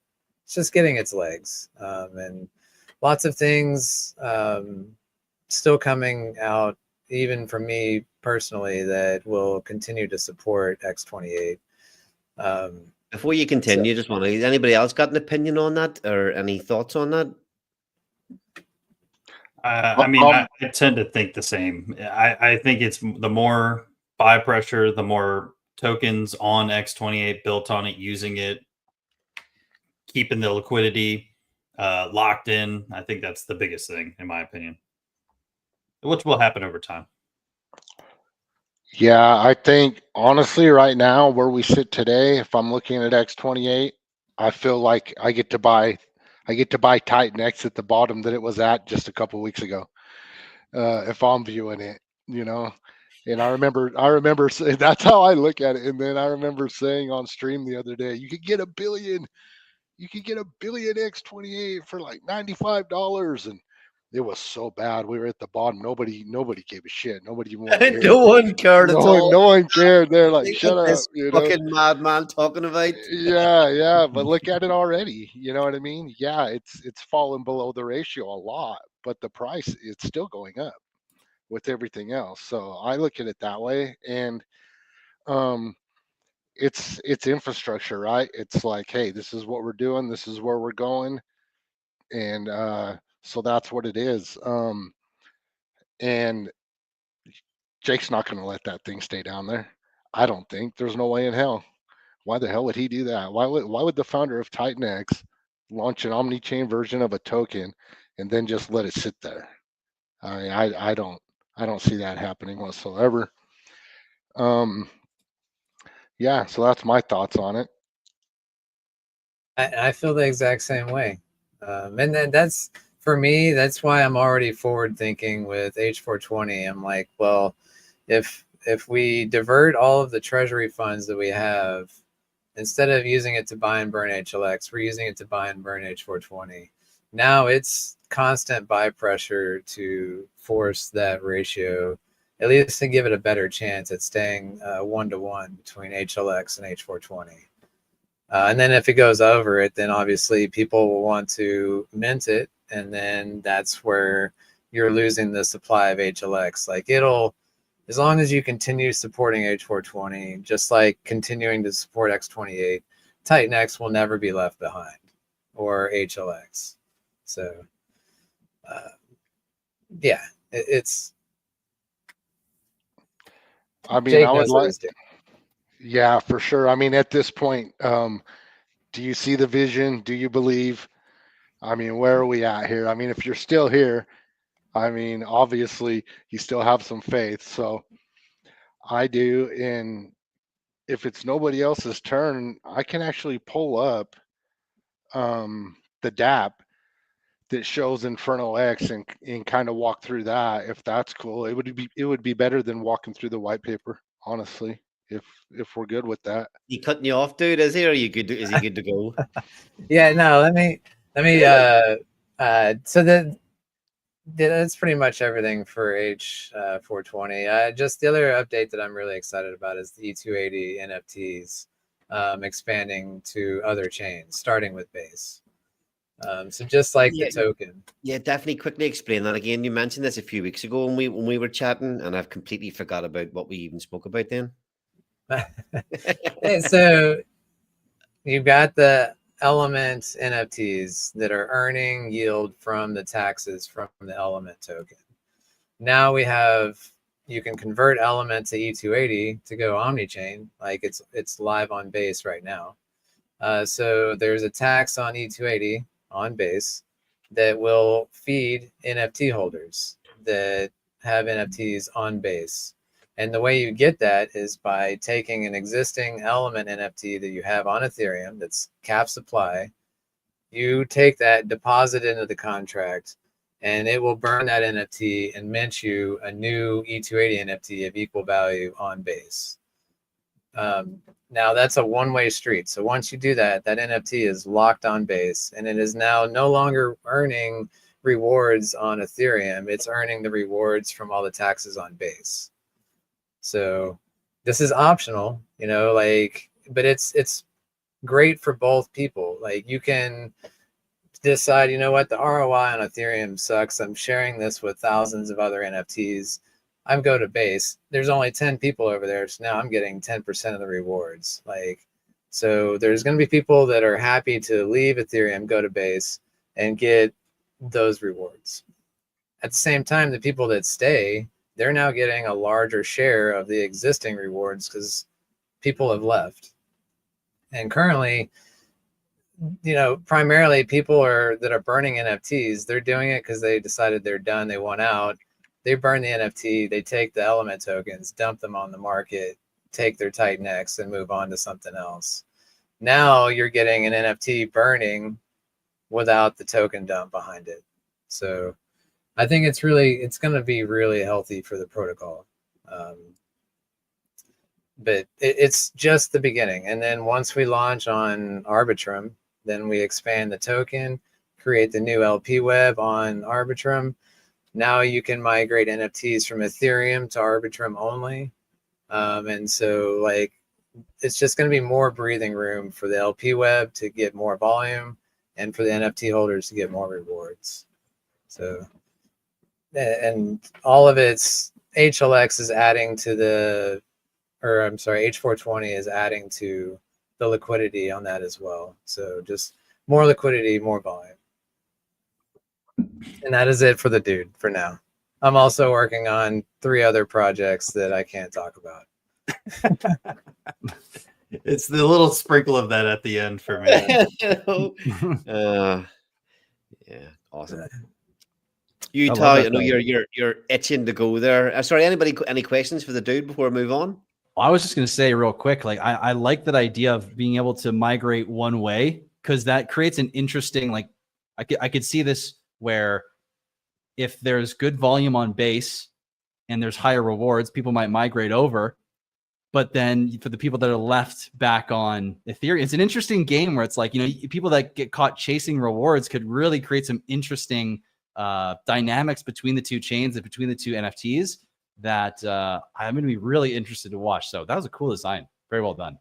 getting its legs. And lots of things still coming out, even from me personally, that will continue to support X28. Before you continue, just want to, anybody else got an opinion on that or any thoughts on that? I mean, I tend to think the same. I think it's the more buy pressure, the more tokens on X28 built on it, using it, keeping the liquidity locked in. I think that's the biggest thing, in my opinion, which will happen over time. Yeah, I think honestly, right now where we sit today, if I'm looking at X28, I feel like I get to buy Titan X at the bottom that it was at just a couple weeks ago. If I'm viewing it, and I remember that's how I look at it. And then I remember saying on stream the other day, you could get a billion X28 for like $95, and it was so bad. We were at the bottom. Nobody gave a shit. Nobody even wanted to hear No one cared at all. No one cared. They're like, Think shut what up. this fucking madman talking about. Yeah. But look at it already. You know what I mean? Yeah, it's fallen below the ratio a lot, but the price, it's still going up with everything else. So I look at it that way. And it's infrastructure, right? It's like, hey, this is what we're doing, this is where we're going. And so that's what it is. And Jake's not going to let that thing stay down there. I don't think. There's no way in hell. Why the hell would he do that? Why would the founder of Titan X launch an omni-chain version of a token and then just let it sit there? I mean, I don't see that happening whatsoever. Yeah, so that's my thoughts on it. I feel the exact same way. And then that's, for me, that's why I'm already forward thinking with H420. I'm like, well, if we divert all of the treasury funds that we have, instead of using it to buy and burn HLX, we're using it to buy and burn H420. Now it's constant buy pressure to force that ratio, at least to give it a better chance at staying 1-to-1 between HLX and H420. And then if it goes over it, then obviously people will want to mint it. And then that's where you're losing the supply of HLX. Like as long as you continue supporting H420, just like continuing to support X28, Titan X will never be left behind, or HLX. So, yeah, it's. I mean, Jake I would knows what like. he's doing. Yeah, for sure. I mean, at this point, do you see the vision? Do you believe? I mean, where are we at here? I mean, if you're still here, I mean, obviously, you still have some faith. So I do. And if it's nobody else's turn, I can actually pull up the DAP that shows Infernal X and kind of walk through that if that's cool. It would be better than walking through the white paper, honestly, if we're good with that. He cutting you off, dude? Is he? Or are you good? Is he good to go? Yeah, no, let me so that's pretty much everything for H420. Just the other update that I'm really excited about is the E280 NFTs expanding to other chains, starting with Base. So just like the token. Yeah, definitely. Quickly explain that again. You mentioned this a few weeks ago when we were chatting, and I've completely forgot about what we even spoke about then. So you've got the Element NFTs that are earning yield from the taxes from the Element token. Now you can convert Element to E280 to go omni-chain, like it's live on Base right now. So there's a tax on E280 on Base that will feed NFT holders that have NFTs on Base. And the way you get that is by taking an existing Element NFT that you have on Ethereum that's cap supply. You take that, deposit into the contract, and it will burn that NFT and mint you a new E280 NFT of equal value on Base. Now that's a one-way street. So once you do that, that NFT is locked on Base, and it is now no longer earning rewards on Ethereum. It's earning the rewards from all the taxes on Base. So this is optional, but it's great for both people. Like you can decide, you know what, the ROI on Ethereum sucks. I'm sharing this with thousands of other NFTs. I'm go to Base. There's only 10 people over there. So now I'm getting 10% of the rewards. So there's going to be people that are happy to leave Ethereum, go to Base and get those rewards. At the same time, the people that stay, they're now getting a larger share of the existing rewards because people have left. And currently, primarily people that are burning NFTs, they're doing it because they decided they're done, they want out. They burn the NFT, they take the Element tokens, dump them on the market, take their Titan X and move on to something else. Now you're getting an NFT burning without the token dump behind it. So I think it's going to be really healthy for the protocol. But it's just the beginning. And then once we launch on Arbitrum, then we expand the token, create the new LP web on Arbitrum. Now you can migrate NFTs from Ethereum to Arbitrum only. And so it's just going to be more breathing room for the LP web to get more volume and for the NFT holders to get more rewards. So, and all of its HLX is adding to H420 is adding to the liquidity on that as well. So just more liquidity, more volume. And that is it for the dude for now. I'm also working on 3 other projects that I can't talk about. It's the little sprinkle of that at the end for me. Yeah, awesome. Utah, I know you're itching to go there. Sorry, any questions for the dude before we move on? Well, I was just going to say real quick, I like that idea of being able to migrate one way, because that creates an interesting, I could see this where if there's good volume on Base and there's higher rewards, people might migrate over. But then for the people that are left back on Ethereum, it's an interesting game where it's people that get caught chasing rewards could really create some interesting dynamics between the two chains and between the two NFTs that I'm going to be really interested to watch. So that was a cool design. Very well done.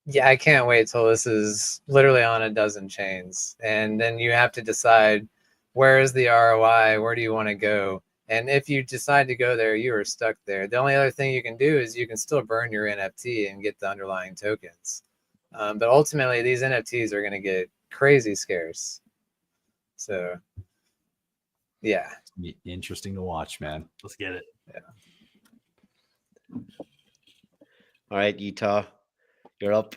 Yeah, I can't wait till this is literally on a dozen chains. And then you have to decide, where is the ROI? Where do you want to go? And if you decide to go there, you are stuck there. The only other thing you can do is you can still burn your NFT and get the underlying tokens. But ultimately, these NFTs are going to get crazy scarce. So, yeah. Interesting to watch, man. Let's get it. Yeah. All right, Utah, you're up.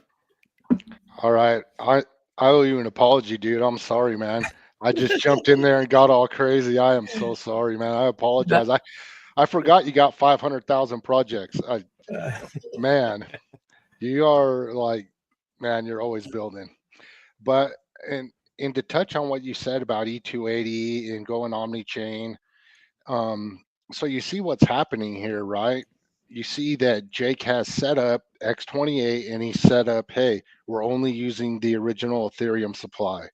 All right. I owe you an apology, dude. I'm sorry, man. I just jumped in there and got all crazy. I am so sorry, man. I apologize. I forgot you got 500,000 projects. Man, you are like, man, you're always building. But and to touch on what you said about E280 and going omni-chain, so you see what's happening here, right? You see that Jake has set up X28 and he set up, hey, we're only using the original Ethereum supply.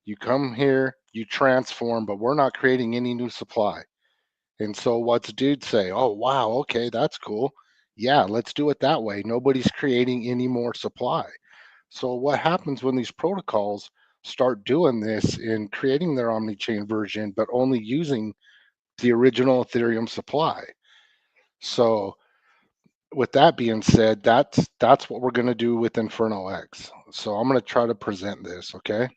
You come here, you transform, but we're not creating any new supply. And so what's dude say? Oh, wow, okay, that's cool. Yeah, let's do it that way. Nobody's creating any more supply. So what happens when these protocols start doing this and creating their omni-chain version, but only using the original Ethereum supply? So with that being said, that's what we're going to do with Inferno X. So I'm going to try to present this, okay?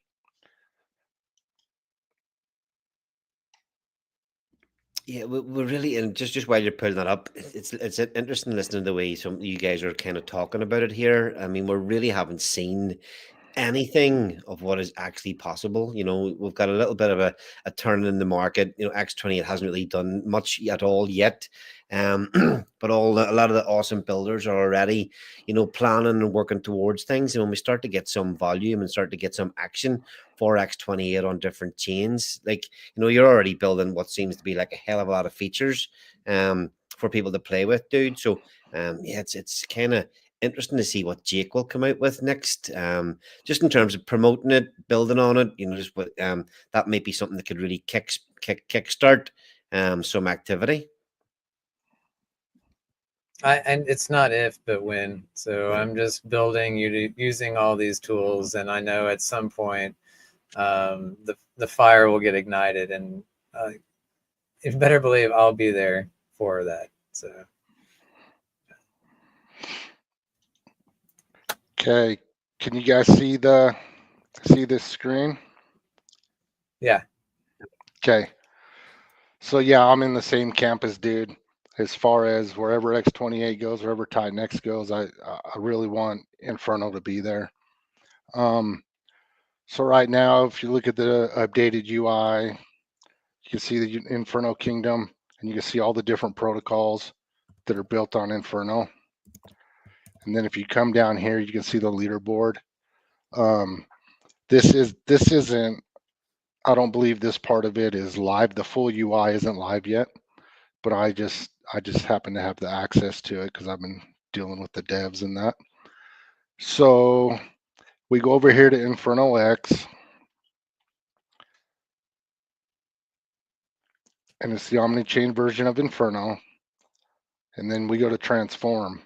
Yeah, we're really, and just while you're putting that up, it's interesting listening to the way some of you guys are kind of talking about it here. I mean, we really haven't seen anything of what is actually possible. You know, we've got a little bit of a turn in the market. You know, X28 hasn't really done much at all yet. But a lot of the awesome builders are already, you know, planning and working towards things. And when we start to get some volume and start to get some action for X28 on different chains, like, you know, you're already building what seems to be like a hell of a lot of features for people to play with, dude. So yeah, it's kind of interesting to see what Jake will come out with next. Just in terms of promoting it, building on it, you know, just what that might be something that could really kickstart some activity. And it's not if, but when. So I'm just building, using all these tools, and I know at some point the fire will get ignited, and you better believe I'll be there for that. So. Okay, can you guys see this screen? Yeah. Okay. So yeah, I'm in the same camp as dude. As far as wherever X28 goes, wherever Titan X goes, I really want Inferno to be there. So right now, if you look at the updated UI, you can see the Inferno Kingdom, and you can see all the different protocols that are built on Inferno. And then if you come down here, you can see the leaderboard. This isn't, I don't believe this part of it is live. The full UI isn't live yet, but I just happen to have the access to it because I've been dealing with the devs and that. So we go over here to Inferno X, and it's the omni-chain version of Inferno. And then we go to transform.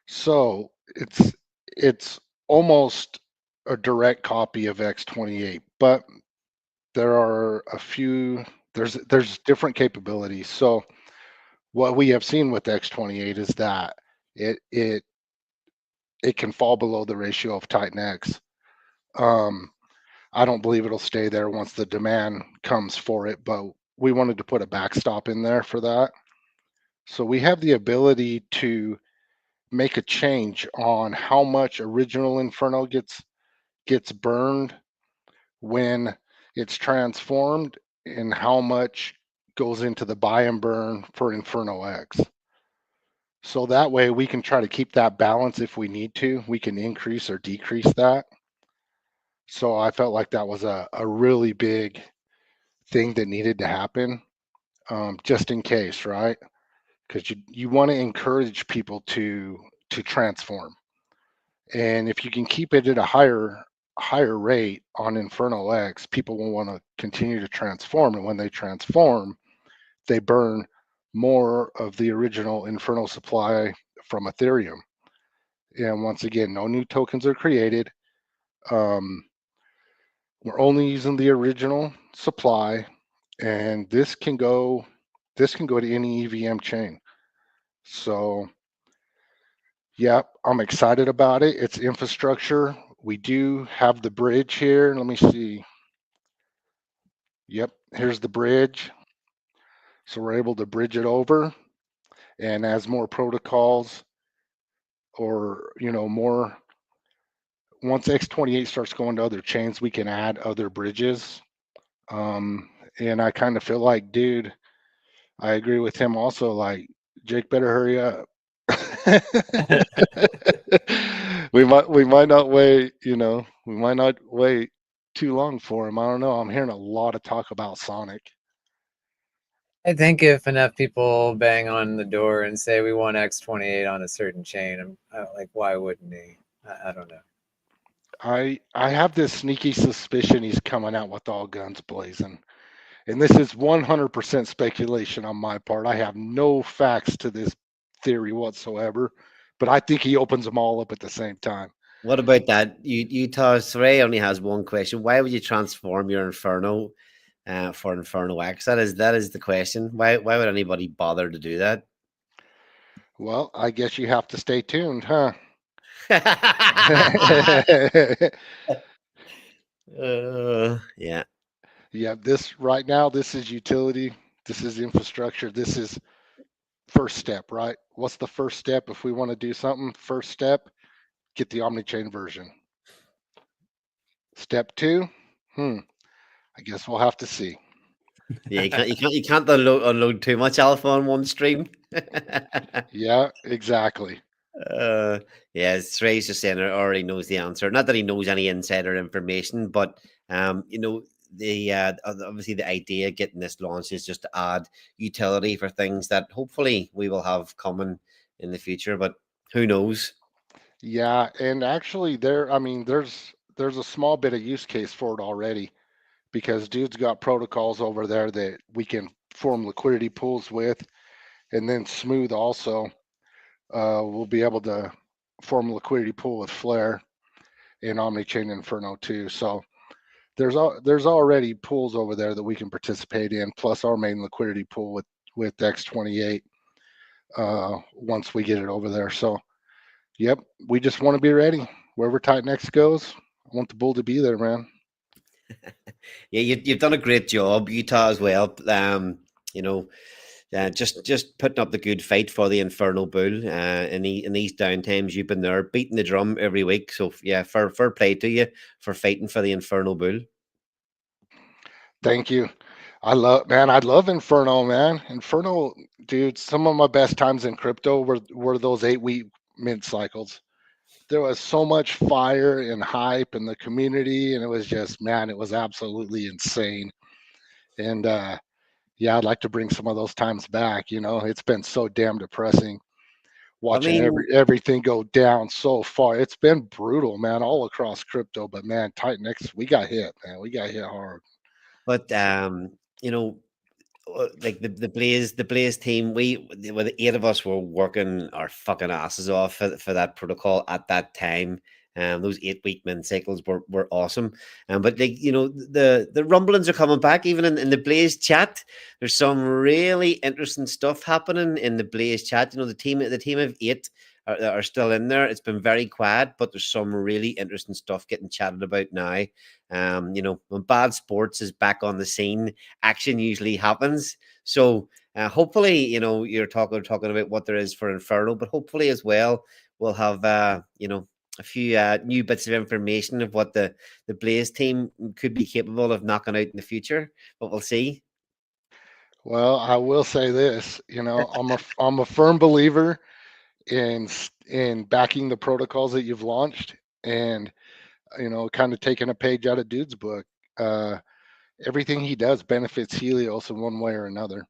So it's almost a direct copy of X28, but there are a few, there's different capabilities. So what we have seen with X28 is that it can fall below the ratio of Titan X. I don't believe it'll stay there once the demand comes for it, but we wanted to put a backstop in there for that. So we have the ability to make a change on how much original Inferno gets burned when it's transformed and how much goes into the buy and burn for Inferno X. So that way we can try to keep that balance if we need to. We can increase or decrease that. So I felt like that was a really big thing that needed to happen, just in case, right? Because you want to encourage people to transform. And if you can keep it at a higher rate on Inferno X, people will want to continue to transform. And when they transform, they burn more of the original Inferno supply from Ethereum. And once again, no new tokens are created. We're only using the original supply, and this can go to any EVM chain. So yeah, I'm excited about it. It's infrastructure. We do have the bridge here. Let me see. Yep, here's the bridge. So we're able to bridge it over. And as more protocols or, you know, more, once X28 starts going to other chains, we can add other bridges And I kind of feel like, dude, I agree with him also. Like, Jake better hurry up. we might not wait, we might not wait too long for him. I don't know. I'm hearing a lot of talk about Sonic. I think if enough people bang on the door and say we want X28 on a certain chain, I'm like, why wouldn't he? I don't know. I have this sneaky suspicion he's coming out with all guns blazing. And this is 100% speculation on my part. I have no facts to this theory whatsoever, but I think he opens them all up at the same time. What about that? Utah Ray only has one question. Why would you transform your Inferno for Inferno X? That is the question. Why would anybody bother to do that? Well, I guess you have to stay tuned, huh? Yeah. Yeah, this right now, this is utility, this is infrastructure, this is first step, right? What's the first step if we want to do something? First step, get the OmniChain version. Step 2, I guess we'll have to see. Yeah, you can't unload too much alpha on one stream. Yeah, exactly. Yeah, Trey's just saying already knows the answer. Not that he knows any insider information, but the obviously the idea getting this launched is just to add utility for things that hopefully we will have coming in the future, but who knows? Yeah, and actually there's a small bit of use case for it already, because dude's got protocols over there that we can form liquidity pools with, and then Smooth also will be able to form a liquidity pool with Flare and OmniChain Inferno too. So there's already pools over there that we can participate in, plus our main liquidity pool with X28 once we get it over there. So yep, we just want to be ready. Wherever Titan X goes, I want the bull to be there, man. Yeah, you've done a great job, Utah, as well. Just putting up the good fight for the Inferno Bull. In these downtimes, you've been there beating the drum every week. So yeah, fair play to you for fighting for the Inferno Bull. Thank you. I love Inferno, man. Inferno, dude, some of my best times in crypto were those 8-week mint cycles. There was so much fire and hype in the community, and it was just, man, it was absolutely insane. And yeah, I'd like to bring some of those times back. It's been so damn depressing watching everything go down so far. It's been brutal, man, all across crypto. But man, Titan X, we got hit, man. We got hit hard. But like the Blaze team, the 8 of us were working our fucking asses off for that protocol at that time. Those 8-week mint cycles were awesome. But like the rumblings are coming back even in the Blaze chat. There's some really interesting stuff happening in the Blaze chat. The team of 8 are still in there. It's been very quiet, but there's some really interesting stuff getting chatted about now. When Bad Sports is back on the scene, action usually happens. So hopefully, you're talking about what there is for Inferno, but hopefully as well, we'll have a few new bits of information of what the Blaze team could be capable of knocking out in the future. But we'll see. Well, I will say this, I'm a firm believer in backing the protocols that you've launched, and kind of taking a page out of dude's book. Everything he does benefits Helios in one way or another.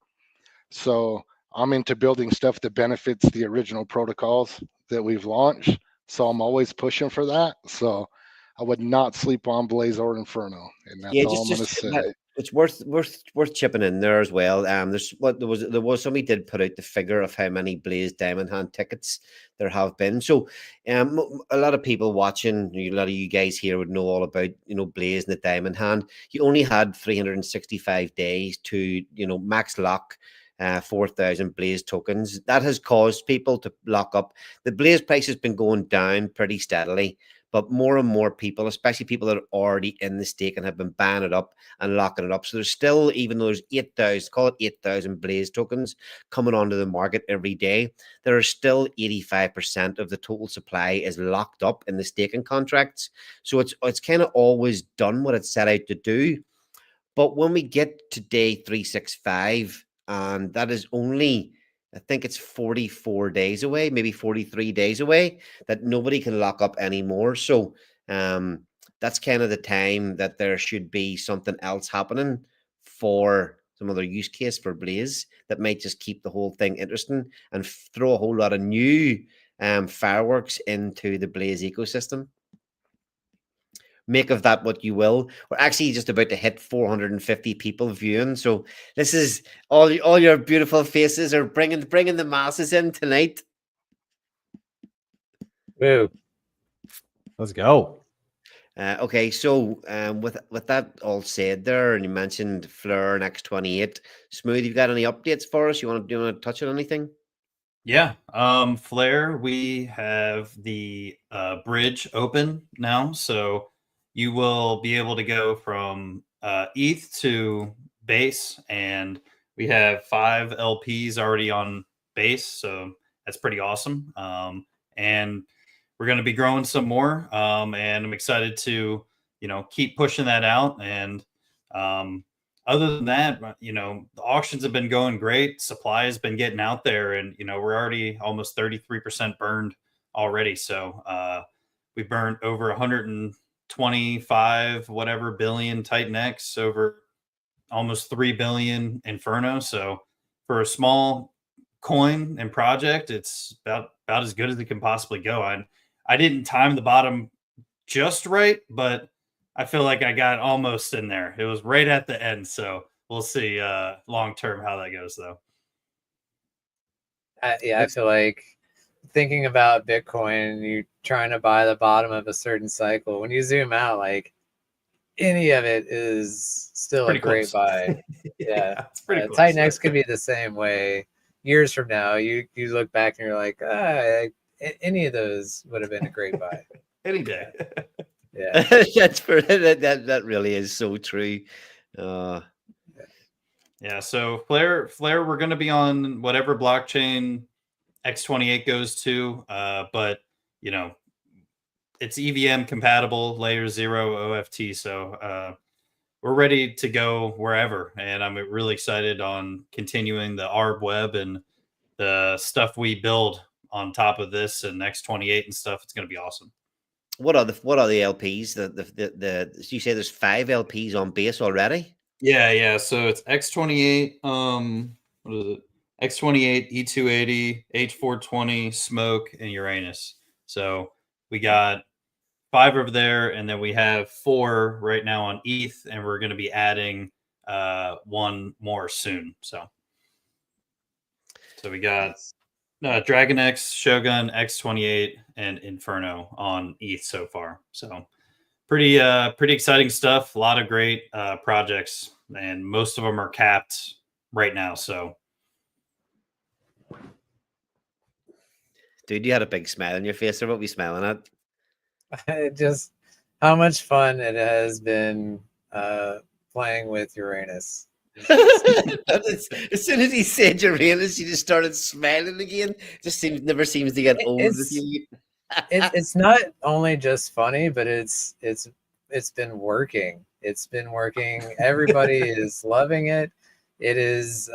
So I'm into building stuff that benefits the original protocols that we've launched. So I'm always pushing for that. So I would not sleep on Blaze or Inferno, and that's all I'm going to say. It's worth chipping in there as well. There was somebody did put out the figure of how many Blaze Diamond Hand tickets there have been. So a lot of people watching, a lot of you guys here would know all about Blaze and the Diamond Hand. You only had 365 days to max lock 4,000 Blaze tokens. That has caused people to lock up. The Blaze price has been going down pretty steadily, but more and more people, especially people that are already in the stake and have been buying it up and locking it up. So there's still, even though there's 8,000, call it 8,000 Blaze tokens coming onto the market every day, there are still 85% of the total supply is locked up in the staking contracts. So it's kind of always done what it's set out to do. But when we get to day 365, and that is only, I think it's 44 days away, maybe 43 days away, that nobody can lock up anymore. So that's kind of the time that there should be something else happening for some other use case for Blaze that might just keep the whole thing interesting and throw a whole lot of new fireworks into the Blaze ecosystem. Make of that what you will. We're actually just about to hit 450 people viewing, so this is all your beautiful faces are bringing the masses in tonight. Woo. Let's go. Okay, so with that all said there, and you mentioned Flare and X28, Smooth, you've got any updates for us? Do you want to touch on anything? Yeah, Flare, we have the bridge open now, so you will be able to go from ETH to base, and we have 5 LPs already on base, so that's pretty awesome. And we're going to be growing some more, and I'm excited to keep pushing that out. And other than that, the auctions have been going great. Supply has been getting out there, and we're already almost 33% burned already. So we burned over 125 whatever billion Titan X, over almost 3 billion Inferno. So for a small coin and project, it's about as good as it can possibly go. I didn't time the bottom just right, but I feel like I got almost in there. It was right at the end, so we'll see long term how that goes, though. I feel like thinking about Bitcoin, you're trying to buy the bottom of a certain cycle. When you zoom out, like any of it is still Pretty a great close. buy. Yeah, It's pretty close. Titan X could be the same way. Years from now, you look back and you're like, any of those would have been a great buy. Any day. Yeah. that really is so true. Yeah, so Flare, we're going to be on whatever blockchain X28 goes to, but it's EVM compatible, layer 0 OFT, so we're ready to go wherever, and I'm really excited on continuing the ARB web and the stuff we build on top of this and X28 and stuff. It's going to be awesome. What are the LPs? You say there's 5 LPs on base already? Yeah. So it's X28. What is it? X28, E280, H420, Smoke, and Uranus. So we got 5 over there, and then we have 4 right now on ETH, and we're going to be adding 1 more soon. So we got Dragon X, Shogun, X28, and Inferno on ETH so far. So pretty exciting stuff. A lot of great projects, and most of them are capped right now. So, dude, you had a big smile on your face. Or what were you smiling at? Just how much fun it has been playing with Uranus. As soon as he said Uranus, you just started smiling again. Just never seems to get old with you. It's not only just funny, but it's been working. It's been working. Everybody is loving it. It is.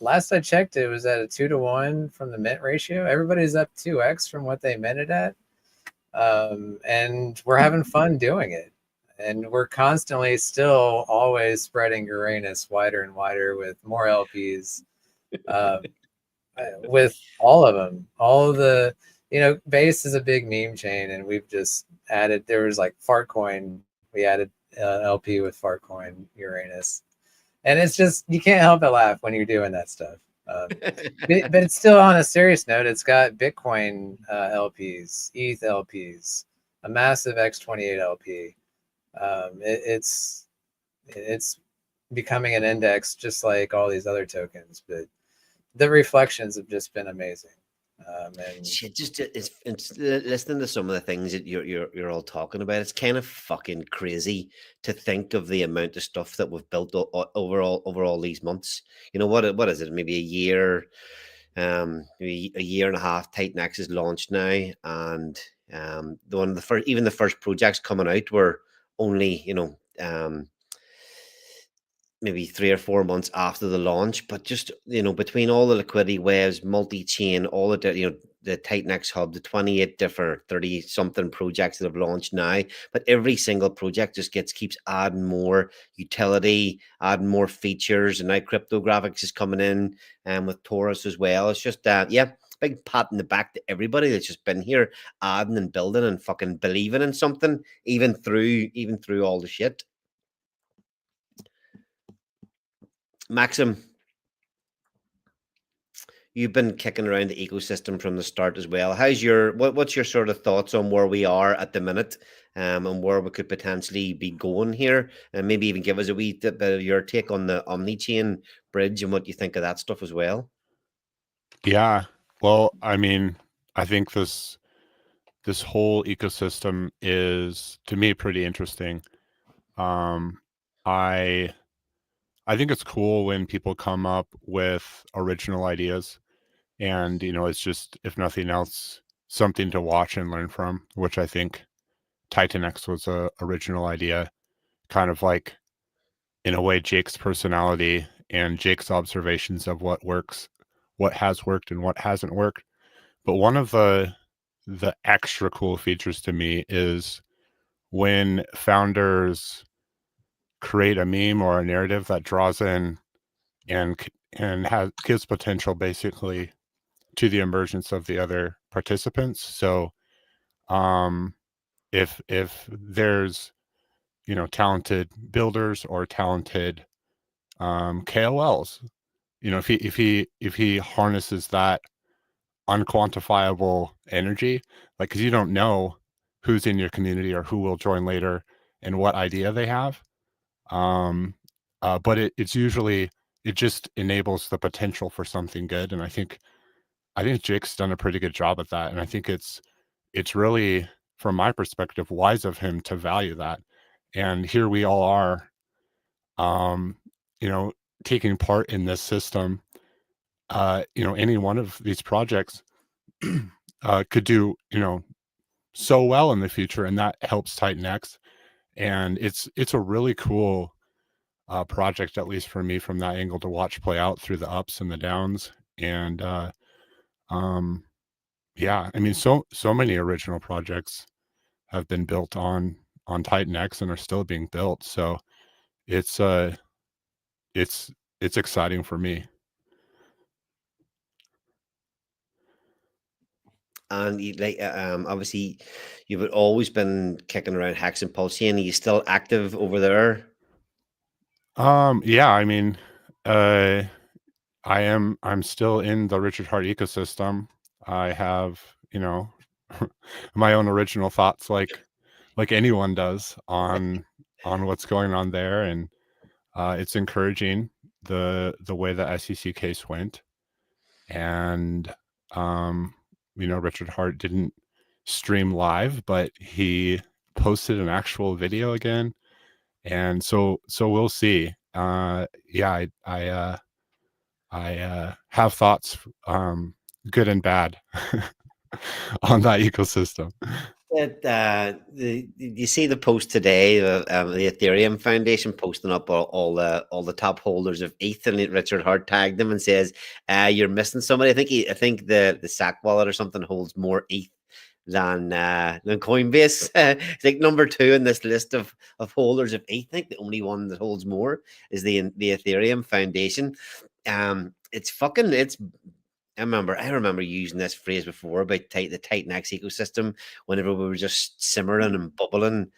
Last I checked, it was at a 2-to-1 from the mint ratio. Everybody's up 2x from what they minted at, and we're having fun doing it. And we're constantly still always spreading Uranus wider and wider with more LPs, with all of them. All of the, Base is a big meme chain, and we've just added, there was like Fartcoin. We added LP with Fartcoin Uranus. And it's just, you can't help but laugh when you're doing that stuff. But it's still, on a serious note, it's got Bitcoin LPs, ETH LPs, a massive X28 LP. It's becoming an index just like all these other tokens, but the reflections have just been amazing. And it's listening to some of the things that you're all talking about. It's kind of fucking crazy to think of the amount of stuff that we've built over all these months. What is it? Maybe a year, maybe a year and a half. Titan X is launched now, and the first projects coming out were only maybe 3 or 4 months after the launch, but just between all the liquidity waves, multi-chain, all the Titan-X hub, the 28 different 30 something projects that have launched now, but every single project just keeps adding more utility, adding more features, and now cryptographics is coming in and with Taurus as well. It's just big pat in the back to everybody that's just been here adding and building and fucking believing in something, even through all the shit. Maxim, you've been kicking around the ecosystem from the start as well. What's your sort of thoughts on where we are at the minute, and where we could potentially be going here, and maybe even give us a wee bit of your take on the Omnichain bridge and what you think of that stuff as well. Yeah. Well, I mean, I think this whole ecosystem is, to me, pretty interesting. I think it's cool when people come up with original ideas, and it's just, if nothing else, something to watch and learn from, which I think Titan-X was a original idea, kind of like, in a way, Jake's personality and Jake's observations of what works, what has worked and what hasn't worked. But one of the extra cool features to me is when founders create a meme or a narrative that draws in and gives potential basically to the emergence of the other participants. So if there's talented builders or talented KOLs, if he harnesses that unquantifiable energy, like, because you don't know who's in your community or who will join later and what idea they have, but it's usually, it just enables the potential for something good. And I think Jake's done a pretty good job at that, and I think it's really, from my perspective, wise of him to value that. And here we all are, taking part in this system. Any one of these projects could do so well in the future, and that helps Titan-X. And it's a really cool project, at least for me, from that angle, to watch play out through the ups and the downs. And yeah, I mean, so many original projects have been built on Titan-X and are still being built. So it's exciting for me. And obviously, you've always been kicking around Hex and Pulse-Chain. Are you still active over there? Yeah, I mean, I'm still in the Richard Heart ecosystem. I have, my own original thoughts, like anyone does, on what's going on there, and it's encouraging the way the SEC case went. And Richard Heart didn't stream live, but he posted an actual video again, and so we'll see. Yeah, I have thoughts, good and bad, on that ecosystem. You see the post today, the Ethereum Foundation posting up all the top holders of ETH, and Richard Heart tagged them and says, "You're missing somebody." I think the SAC wallet or something holds more ETH than Coinbase. It's like number 2 in this list of holders of ETH. I think the only one that holds more is the Ethereum Foundation. I remember using this phrase before about the Titan-X ecosystem whenever we were just simmering and bubbling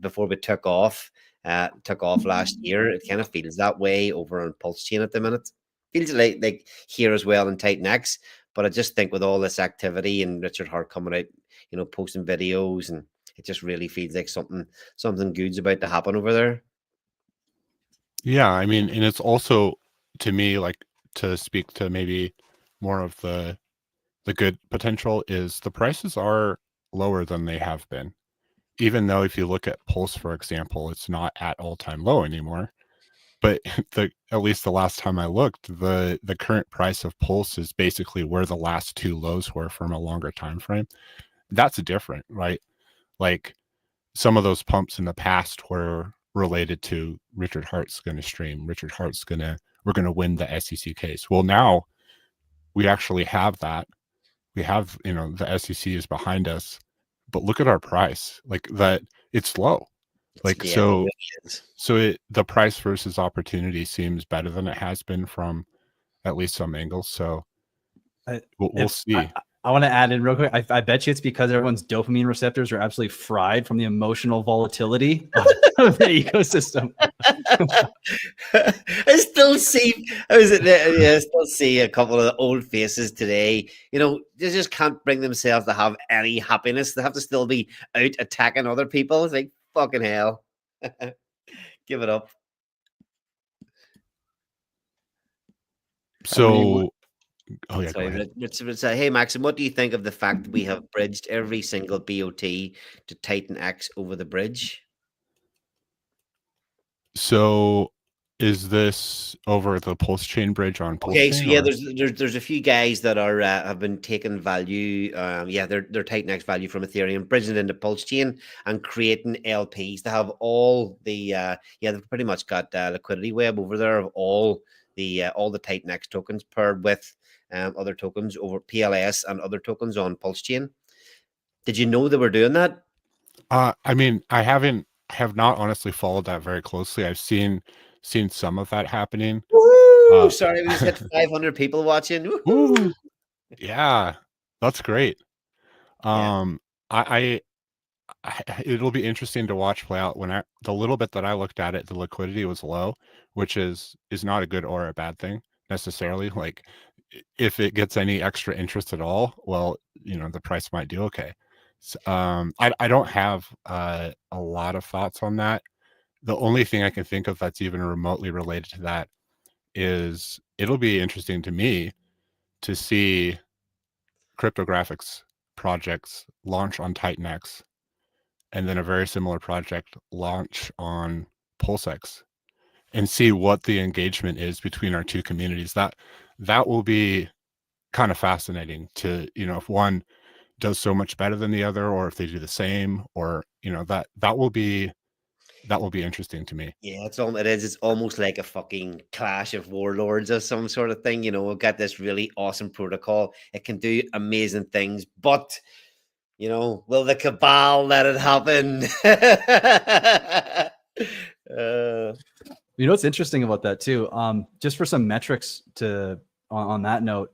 before we took off last year. It kind of feels that way over on Pulse-Chain at the minute. Feels like here as well in Titan-X. But I just think with all this activity and Richard Heart coming out, posting videos, and it just really feels like something good's about to happen over there. Yeah, I mean, and it's also, to me, like, to speak to maybe more of the good potential, is the prices are lower than they have been. Even though if you look at Pulse, for example, it's not at all-time low anymore. But at least the last time I looked, the current price of Pulse is basically where the last 2 lows were from a longer time frame. That's different, right? Like, some of those pumps in the past were related to Richard Hart's going to stream. We're going to win the SEC case. Well, now we actually have that. We have, the SEC is behind us, but look at our price. Like that, it's low. Like, Yeah, it so, really is. the price versus opportunity seems better than it has been from at least some angles. So we'll see. I want to add in real quick. I bet you it's because everyone's dopamine receptors are absolutely fried from the emotional volatility of the ecosystem. I still see a couple of old faces today. They just can't bring themselves to have any happiness. They have to still be out attacking other people. It's like, fucking hell. Give it up. So, oh yeah, go Sorry, ahead. let's hey Maxim, what do you think of the fact that we have bridged every single BOT to Titan X over the bridge? So, is this over the Pulse Chain bridge on Pulse Okay, Chain? so yeah, or- there's a few guys that are have been taking value, their Titan X value from Ethereum, bridging it into Pulse Chain and creating LPs to have all the they've pretty much got liquidity web over there of all the Titan X tokens paired with other tokens over PLS and other tokens on Pulse Chain. Did you know they were doing that? I mean, I have not honestly followed that very closely. I've seen some of that happening. Woo! Sorry, we just hit 500 people watching. Woo-hoo! Ooh, yeah, that's great. Yeah. I it'll be interesting to watch play out. When the little bit that I looked at it, the liquidity was low, which is not a good or a bad thing necessarily. Like if it gets any extra interest at all, well, the price might do okay. So, I don't have a lot of thoughts on that. The only thing I can think of that's even remotely related to that is it'll be interesting to me to see cryptographics projects launch on Titan X and then a very similar project launch on PulseX and see what the engagement is between our two communities. That will be kind of fascinating to, if one does so much better than the other, or if they do the same, or, that will be interesting to me. Yeah, it is. It's almost like a fucking clash of warlords or some sort of thing. We've got this really awesome protocol. It can do amazing things, but will the cabal let it happen? What's interesting about that too? Just for some metrics on that note,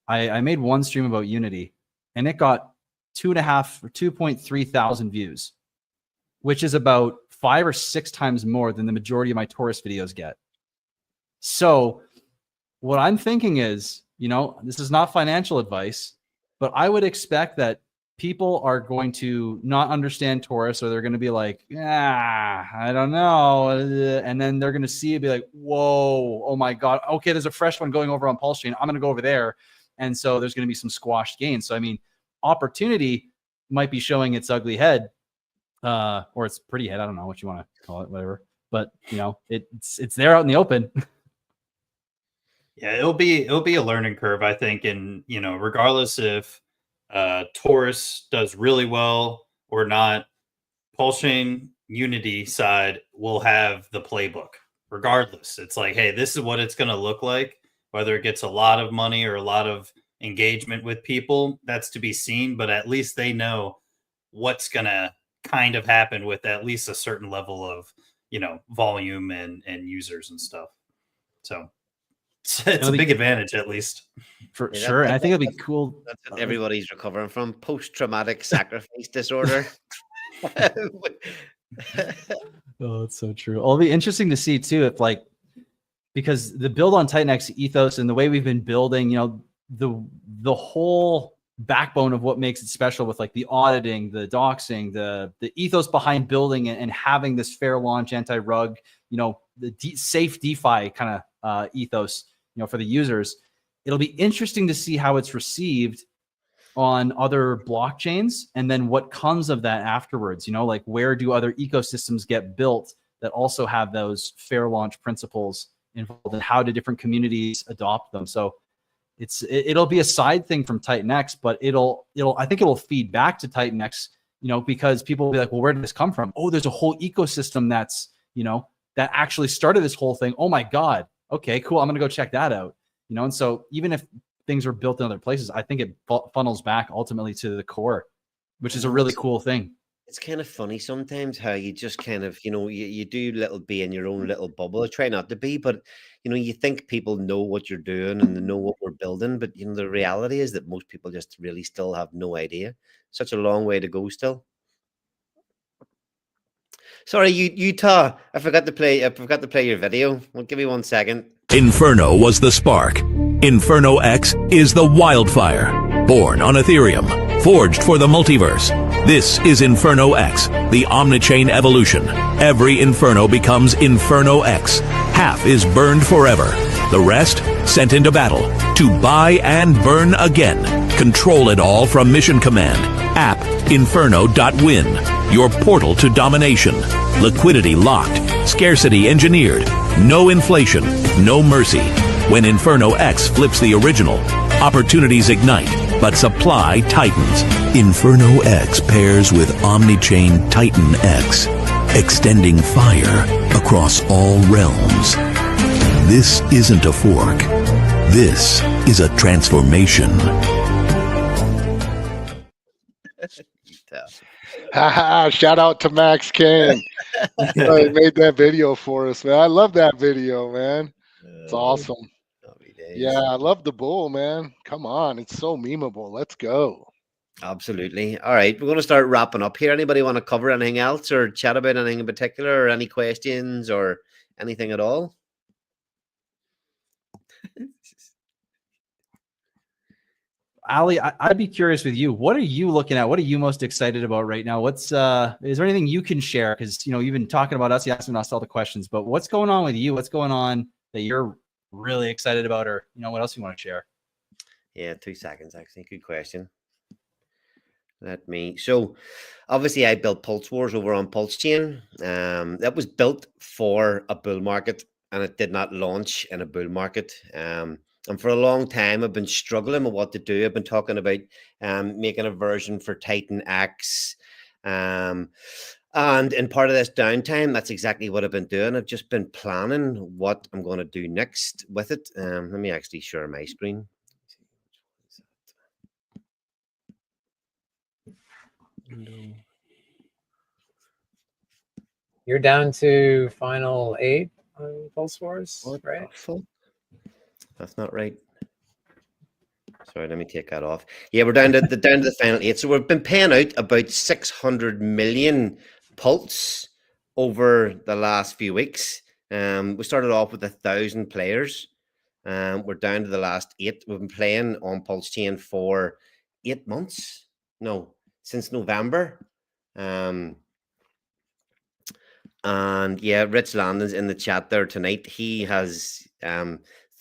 I made one stream about Unity, and it got 2.5 or 2.3 thousand views, which is about 5 or 6 times more than the majority of my Taurus videos get. So what I'm thinking is, this is not financial advice, but I would expect that people are going to not understand Taurus, or they're going to be like, I don't know. And then they're going to see it, be like, whoa, oh my God. Okay, there's a fresh one going over on Pulse Chain. I'm going to go over there. And so there's going to be some squashed gains. So, I mean, opportunity might be showing its ugly head, or its pretty head. I don't know what you want to call it, whatever. But, it's there out in the open. Yeah, it'll be a learning curve, I think. And, regardless if Taurus does really well or not, Pulse Chain Unity side will have the playbook regardless. It's like, hey, this is what it's going to look like. Whether it gets a lot of money or a lot of engagement with people, that's to be seen. But at least they know what's going to kind of happen with at least a certain level of, volume and users and stuff. So it's a big advantage, at least. For sure. And I think it'd be cool. That's what everybody's recovering from: post-traumatic sacrifice disorder. Oh, it's so true. It'll be interesting to see too, if because the build on Titan X ethos and the way we've been building, the whole backbone of what makes it special with the auditing, the doxing, the ethos behind building and having this fair launch, anti-rug, the safe DeFi kind of ethos, for the users. It'll be interesting to see how it's received on other blockchains, and then what comes of that afterwards. Where do other ecosystems get built that also have those fair launch principles involved, and how do different communities adopt them? So it'll be a side thing from Titan X, but I think it'll feed back to Titan X, because people will be like, well, where did this come from? Oh, there's a whole ecosystem that's, that actually started this whole thing. Oh my God. Okay, cool. I'm going to go check that out. And so even if things are built in other places, I think it funnels back ultimately to the core, which is a really cool thing. It's kind of funny sometimes how you just kind of, you do little be in your own little bubble. I try not to be, but, you think people know what you're doing and they know what we're building. But, the reality is that most people just really still have no idea. Such a long way to go still. Sorry, Utah. I forgot to play your video. Well, give me 1 second. Inferno was the spark. Inferno X is the wildfire. Born on Ethereum, forged for the multiverse. This is Inferno X, the Omnichain evolution. Every Inferno becomes Inferno X. Half is burned forever. The rest sent into battle to buy and burn again. Control it all from Mission Command. App Inferno.win. Your portal to domination. Liquidity locked. Scarcity engineered. No inflation. No mercy. When Inferno X flips the original, opportunities ignite, but supply tightens. Inferno X pairs with Omnichain Titan X, extending fire across all realms. This isn't a fork. This is a transformation. Shout out to Max Kane. He made that video for us, man. I love that video, man. It's awesome. Yeah, I love the bull, man. Come on, it's so memeable. Let's go. Absolutely. All right, we're going to start wrapping up here. Anybody want to cover anything else or chat about anything in particular, or any questions or anything at all? Ali, I'd be curious with you. What are you looking at? What are you most excited about right now? Is there anything you can share? Because, you've been talking about us, you asked us all the questions, but what's going on with you? What's going on that you're really excited about, or, what else you want to share? Yeah, 2 seconds, actually. Good question. So obviously I built Pulse Wars over on Pulse Chain. That was built for a bull market, and it did not launch in a bull market. And for a long time, I've been struggling with what to do. I've been talking about making a version for Titan X. And in part of this downtime, that's exactly what I've been doing. I've just been planning what I'm going to do next with it. Let me actually share my screen. You're down to final 8 on Pulse Wars, right? That's not right. Sorry, let me take that off. Yeah, we're down to the final 8. So we've been paying out about 600 million Pulse over the last few weeks. We started off with 1,000 players. We're down to the last 8. We've been playing on Pulse Chain for 8 months. No, since November. And yeah, Rich Landon's in the chat there tonight. He has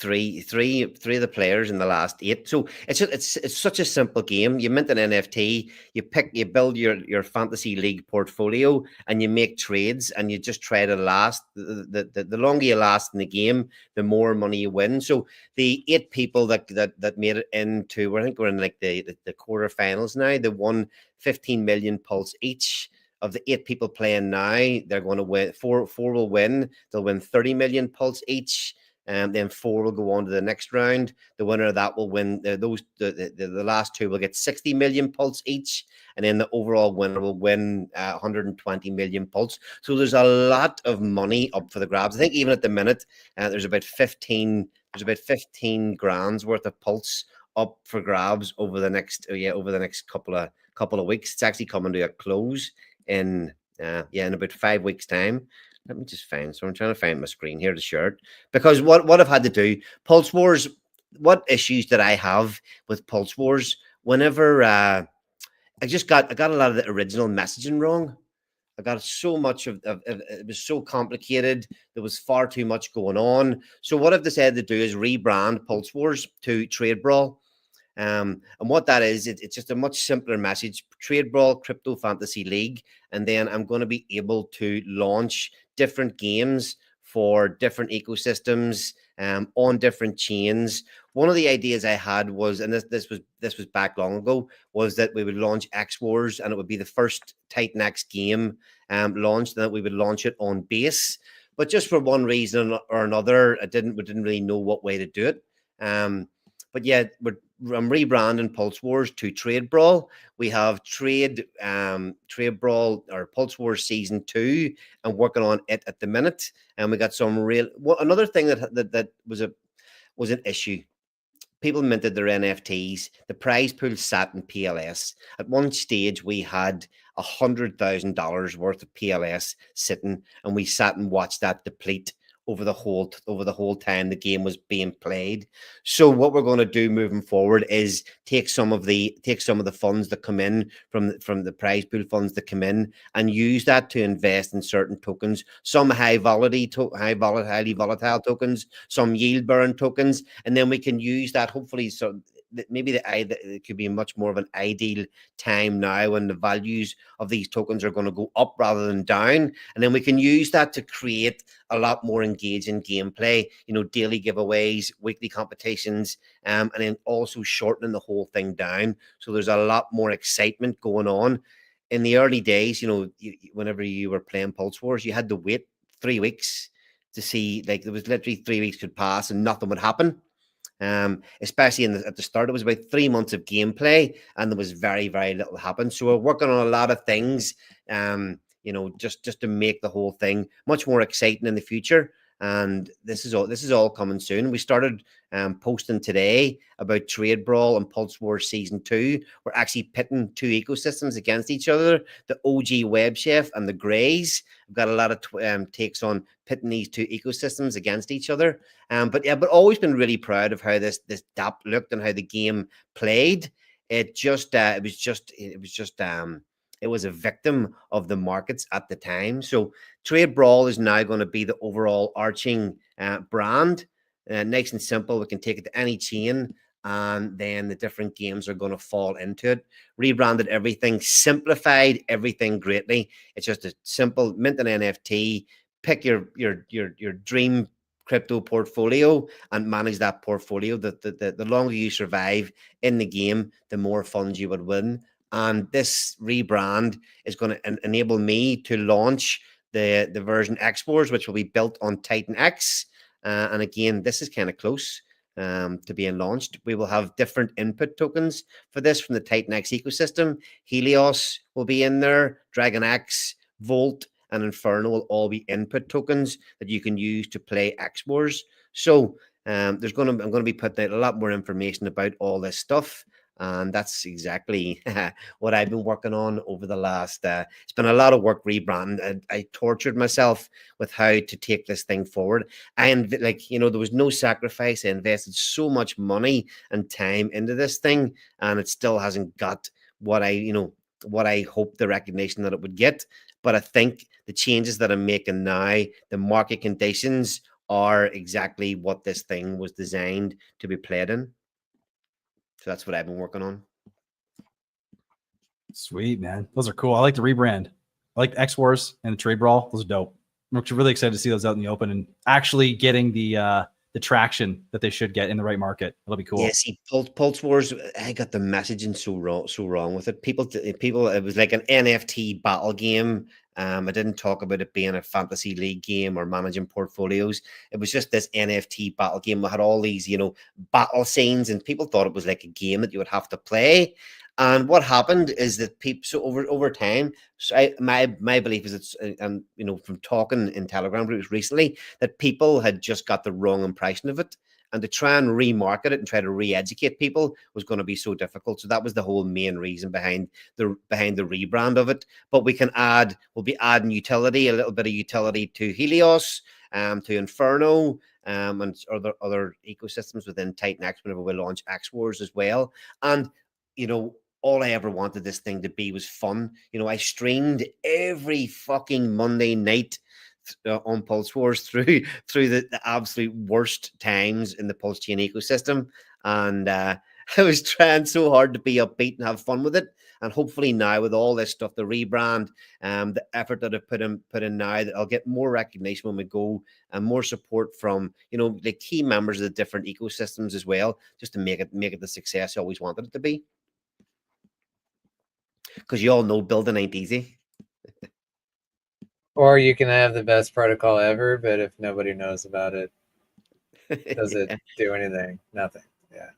three of the players in the last 8. So it's such a simple game. You mint an NFT, you build your fantasy league portfolio, and you make trades, and you just try to last. The longer you last in the game, the more money you win. So the 8 people that made it into, I think we're in like the quarterfinals now. They won 15 million Pulse each. Of the 8 people playing now, they're going to win. Four will win. They'll win 30 million Pulse each. And then 4 will go on to the next round. The winner of that will win. The last 2 will get 60 million Pulse each, and then the overall winner will win 120 million Pulse. So there's a lot of money up for the grabs. I think even at the minute, there's about 15 grand's worth of Pulse up for grabs over the next couple of weeks. It's actually coming to a close in about 5 weeks' time. Let me just find. So I'm trying to find my screen here to share it, because what I've had to do, Pulse Wars. What issues did I have with Pulse Wars? Whenever I got a lot of the original messaging wrong. I got so much of it was so complicated. There was far too much going on. So what I've decided to do is rebrand Pulse Wars to Trade Brawl. And what that is, it's just a much simpler message: Trade Brawl Crypto Fantasy League. And then I'm going to be able to launch different games for different ecosystems on different chains. One of the ideas I had was, and this was back long ago, was that we would launch X Wars, and it would be the first Titan X game launched, and that we would launch it on base. But just for one reason or another, we didn't really know what way to do it. But yeah, I'm rebranding Pulse Wars to Trade Brawl. We have Trade Brawl or Pulse Wars Season 2 and working on it at the minute. And we got some another thing that was an issue. People minted their NFTs. The prize pool sat in PLS. At one stage, we had $100,000 worth of PLS sitting, and we sat and watched that deplete over the whole time the game was being played. So what we're going to do moving forward is take some of the funds that come in from the prize pool funds that come in and use that to invest in certain tokens, some highly volatile tokens, some yield bearing tokens, and then we can use that hopefully so maybe it could be much more of an ideal time now when the values of these tokens are going to go up rather than down, and then we can use that to create a lot more engaging gameplay, daily giveaways, weekly competitions, and then also shortening the whole thing down so there's a lot more excitement going on. In the early days, whenever you were playing Pulse Wars, you had to wait 3 weeks to see, like, there was literally 3 weeks could pass and nothing would happen. Especially at the start, it was about 3 months of gameplay and there was very, very little happen. So we're working on a lot of things, just to make the whole thing much more exciting in the future. And this is all coming soon. We started posting today about Trade Brawl and Pulse Wars Season 2. We're actually pitting two ecosystems against each other, the OG Web Chef and the Greys. We've got a lot of takes on pitting these two ecosystems against each other. But always been really proud of how this DApp looked and how the game played. It was a victim of the markets at the time. So Trade Brawl is now going to be the overall arching brand. Nice and simple. We can take it to any chain, and then the different games are going to fall into it. Rebranded everything, simplified everything greatly. It's just a simple mint an NFT, pick your dream crypto portfolio and manage that portfolio. The longer you survive in the game, the more funds you would win. And this rebrand is going to enable me to launch the version X Wars, which will be built on Titan X. And again, this is kind of close to being launched. We will have different input tokens for this from the Titan X ecosystem. Helios will be in there, Dragon X, Volt, and Inferno will all be input tokens that you can use to play X Wars. So I'm going to be putting out a lot more information about all this stuff. And that's exactly what I've been working on over the last, it's been a lot of work rebranding. I tortured myself with how to take this thing forward. And there was no sacrifice. I invested so much money and time into this thing, and it still hasn't got what I hoped the recognition that it would get. But I think the changes that I'm making now, the market conditions are exactly what this thing was designed to be played in. So that's what I've been working on. Sweet, man. Those are cool. I like the rebrand. I like the X Wars and the Trade Brawl. Those are dope. I'm really excited to see those out in the open and actually getting the traction that they should get in the right market. It'll be cool. Yeah, see, Pulse Wars, I got the messaging so wrong with it. People, it was like an NFT battle game. I didn't talk about it being a fantasy league game or managing portfolios. It was just this NFT battle game. We had all these, battle scenes, and people thought it was like a game that you would have to play. And what happened is that people, so over time, my belief is it's, and from talking in Telegram groups recently, that people had just got the wrong impression of it, and to try and remarket it and try to re-educate people was going to be so difficult. So that was the whole main reason behind the rebrand of it. But we'll be adding utility, a little bit of utility to Helios, to Inferno, and other ecosystems within Titan X whenever we launch X Wars as well. And all I ever wanted this thing to be was fun. I streamed every fucking Monday night on Pulse Wars through the absolute worst times in the Pulse Chain ecosystem. And I was trying so hard to be upbeat and have fun with it. And hopefully now with all this stuff, the rebrand, the effort that I've put in now, that I'll get more recognition when we go and more support from, the key members of the different ecosystems as well, just to make it the success I always wanted it to be. Because you all know building ain't easy. Or you can have the best protocol ever, but if nobody knows about it, does it do anything? Nothing. Yeah.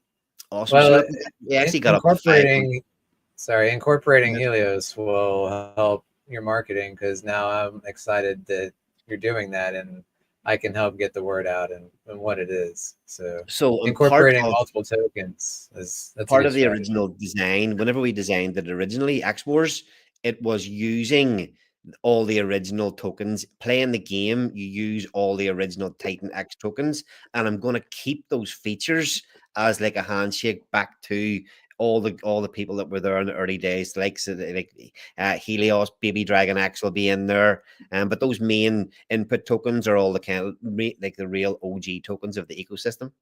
Awesome. Well, So we actually got up to 500. Incorporating Helios will help your marketing, because now I'm excited that you're doing that, and I can help get the word out and what it is. So incorporating multiple tokens that's part of the original design. Whenever we designed it originally, X Wars, it was using all the original tokens. Playing the game, you use all the original Titan X tokens, and I'm going to keep those features as like a handshake back to all the people that were there in the early days, like Helios, Baby Dragon X will be in there, but those main input tokens are all the kind of like the real OG tokens of the ecosystem.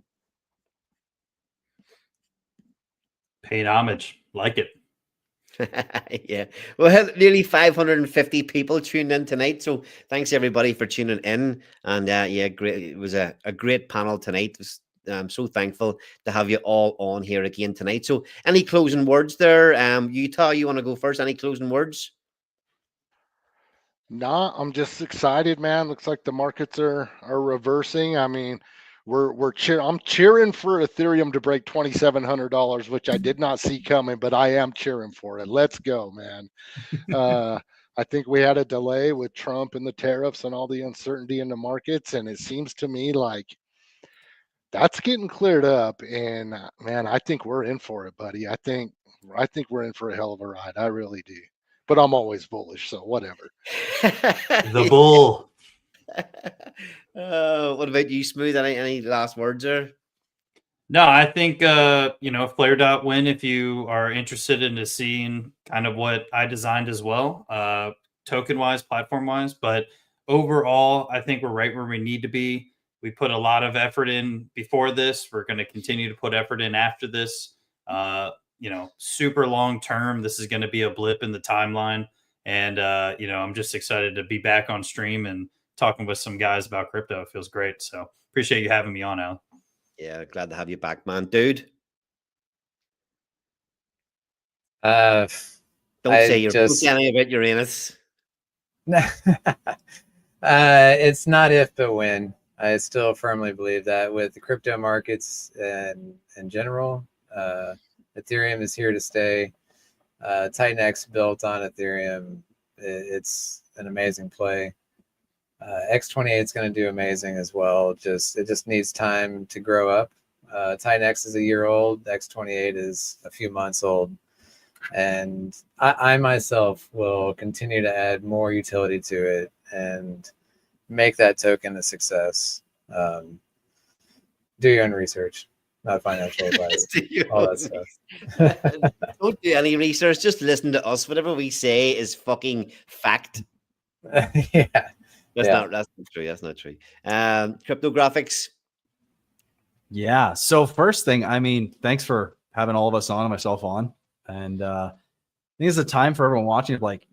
Paid homage, like it. Yeah, we had nearly 550 people tuned in tonight, so thanks everybody for tuning in. And yeah, great. It was a great panel tonight. I'm so thankful to have you all on here again tonight. So any closing words there? Utah, you want to go first? Any closing words? Nah, I'm just excited, man. Looks like the markets are reversing. I mean, I'm cheering for Ethereum to break $2,700, which I did not see coming, but I am cheering for it. Let's go, man. I think we had a delay with Trump and the tariffs and all the uncertainty in the markets, and it seems to me like that's getting cleared up. And man, I think we're in for it, buddy. I think we're in for a hell of a ride. I really do. But I'm always bullish, so whatever. The bull. What about you, Smooth? Any last words there? No, I think Flare.win, if you are interested in seeing kind of what I designed as well, token wise, platform wise. But overall, I think we're right where we need to be. We put a lot of effort in before this. We're going to continue to put effort in after this. Super long term, this is going to be a blip in the timeline. And, I'm just excited to be back on stream and talking with some guys about crypto. It feels great. So appreciate you having me on, Al. Yeah, glad to have you back, man. Dude. Don't say you're any about Uranus. It's not if, but when. I still firmly believe that with the crypto markets and in general, Ethereum is here to stay. Titan X built on Ethereum. It's an amazing play. X28 is going to do amazing as well. It just needs time to grow up. Titan X is a year old. X28 is a few months old. And I myself will continue to add more utility to it and make that token a success. Do your own research, not financial advice. All that stuff. Don't do any research. Just listen to us. Whatever we say is fucking fact. Yeah. That's not true. That's not true. Cryptographics. Yeah. So first thing, I mean, thanks for having all of us on and myself on. And I think it's a time for everyone watching. Like,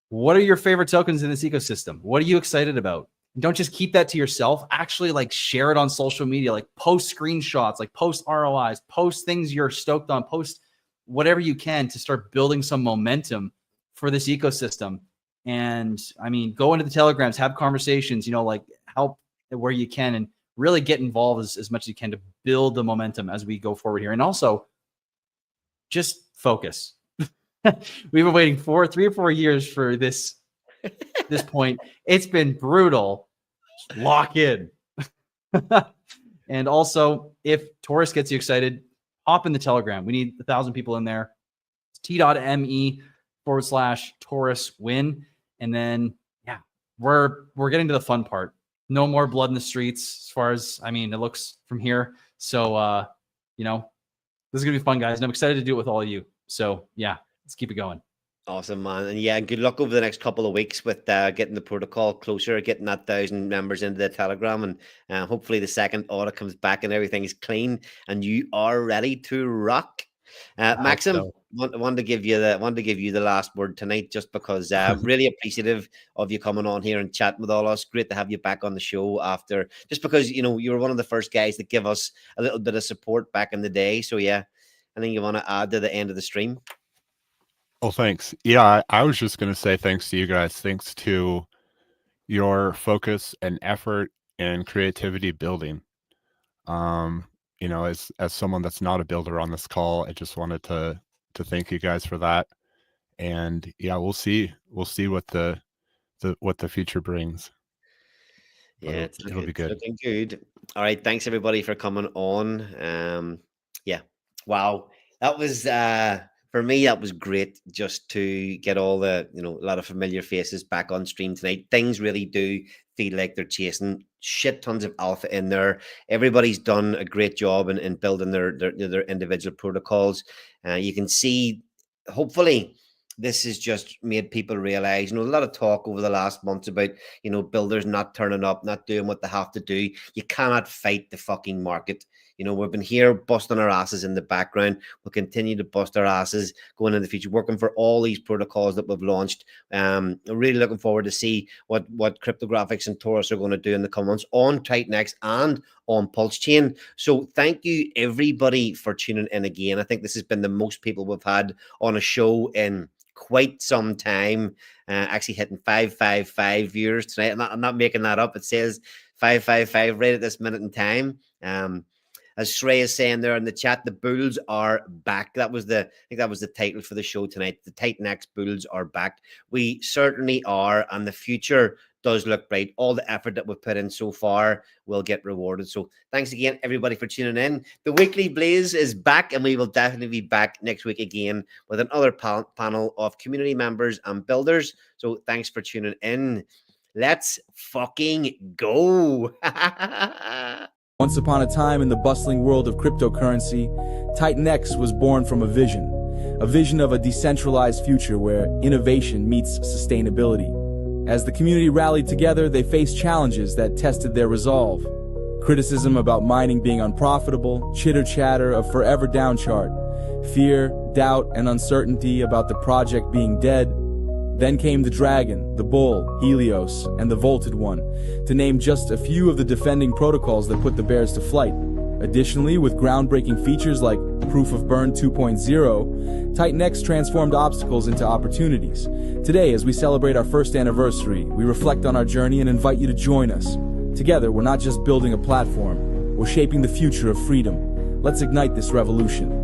what are your favorite tokens in this ecosystem? What are you excited about? Don't just keep that to yourself. Actually, like, share it on social media. Like, post screenshots, like post ROIs, post things you're stoked on, post whatever you can to start building some momentum for this ecosystem. And I mean, go into the Telegrams, have conversations, like help where you can, and really get involved as much as you can to build the momentum as we go forward here. And also just focus. We've been waiting 3 or 4 years for this point. It's been brutal. Just lock in. And also, if Taurus gets you excited, hop in the Telegram. We need 1,000 people in there. It's t.me/Taurus win. And then, yeah, we're getting to the fun part. No more blood in the streets, as far as, it looks from here. So, this is going to be fun, guys. And I'm excited to do it with all of you. So, yeah, let's keep it going. Awesome, man. And yeah, good luck over the next couple of weeks with getting the protocol closer, getting that 1,000 members into the Telegram, and hopefully the second audit comes back and everything is clean and you are ready to rock. Maxim, so. wanted to give you the last word tonight, just because really appreciative of you coming on here and chatting with all us. Great to have you back on the show after, just because you were one of the first guys that give us a little bit of support back in the day. So yeah, I think you want to add to the end of the stream. Oh, thanks. Yeah, I was just going to say thanks to you guys. Thanks to your focus and effort and creativity building. As someone that's not a builder on this call, I just wanted to thank you guys for that. And yeah, we'll see what the future brings. Yeah, it'll be good. Looking good. All right, thanks everybody for coming on. Yeah, wow, that was for me, that was great, just to get all the a lot of familiar faces back on stream tonight. Things really do feel like they're chasing shit tons of alpha in there. Everybody's done a great job in building their individual protocols. You can see, hopefully, this has just made people realize, a lot of talk over the last months about, builders not turning up, not doing what they have to do. You cannot fight the fucking market. We've been here busting our asses in the background. We'll continue to bust our asses going into the future, working for all these protocols that we've launched. I'm really looking forward to see what Cryptographics and Taurus are going to do in the coming months on TitanX and on Pulse Chain. So thank you everybody for tuning in again. I think this has been the most people we've had on a show in quite some time, actually hitting 555 viewers tonight. I'm not making that up. It says 555 right at this minute in time. As Shrey is saying there in the chat, the Bulls are back. I think that was the title for the show tonight. The TitanX Bulls are back. We certainly are, and the future does look bright. All the effort that we've put in so far will get rewarded. So thanks again, everybody, for tuning in. The Weekly Blaze is back, and we will definitely be back next week again with another panel of community members and builders. So thanks for tuning in. Let's fucking go. Once upon a time in the bustling world of cryptocurrency, TitanX was born from a vision of a decentralized future where innovation meets sustainability. As the community rallied together, they faced challenges that tested their resolve. Criticism about mining being unprofitable, chitter-chatter of forever downchart, fear, doubt, and uncertainty about the project being dead. Then came the Dragon, the Bull, Helios, and the Vaulted One, to name just a few of the defending protocols that put the bears to flight. Additionally, with groundbreaking features like Proof of Burn 2.0, TitanX transformed obstacles into opportunities. Today, as we celebrate our first anniversary, we reflect on our journey and invite you to join us. Together, we're not just building a platform, we're shaping the future of freedom. Let's ignite this revolution.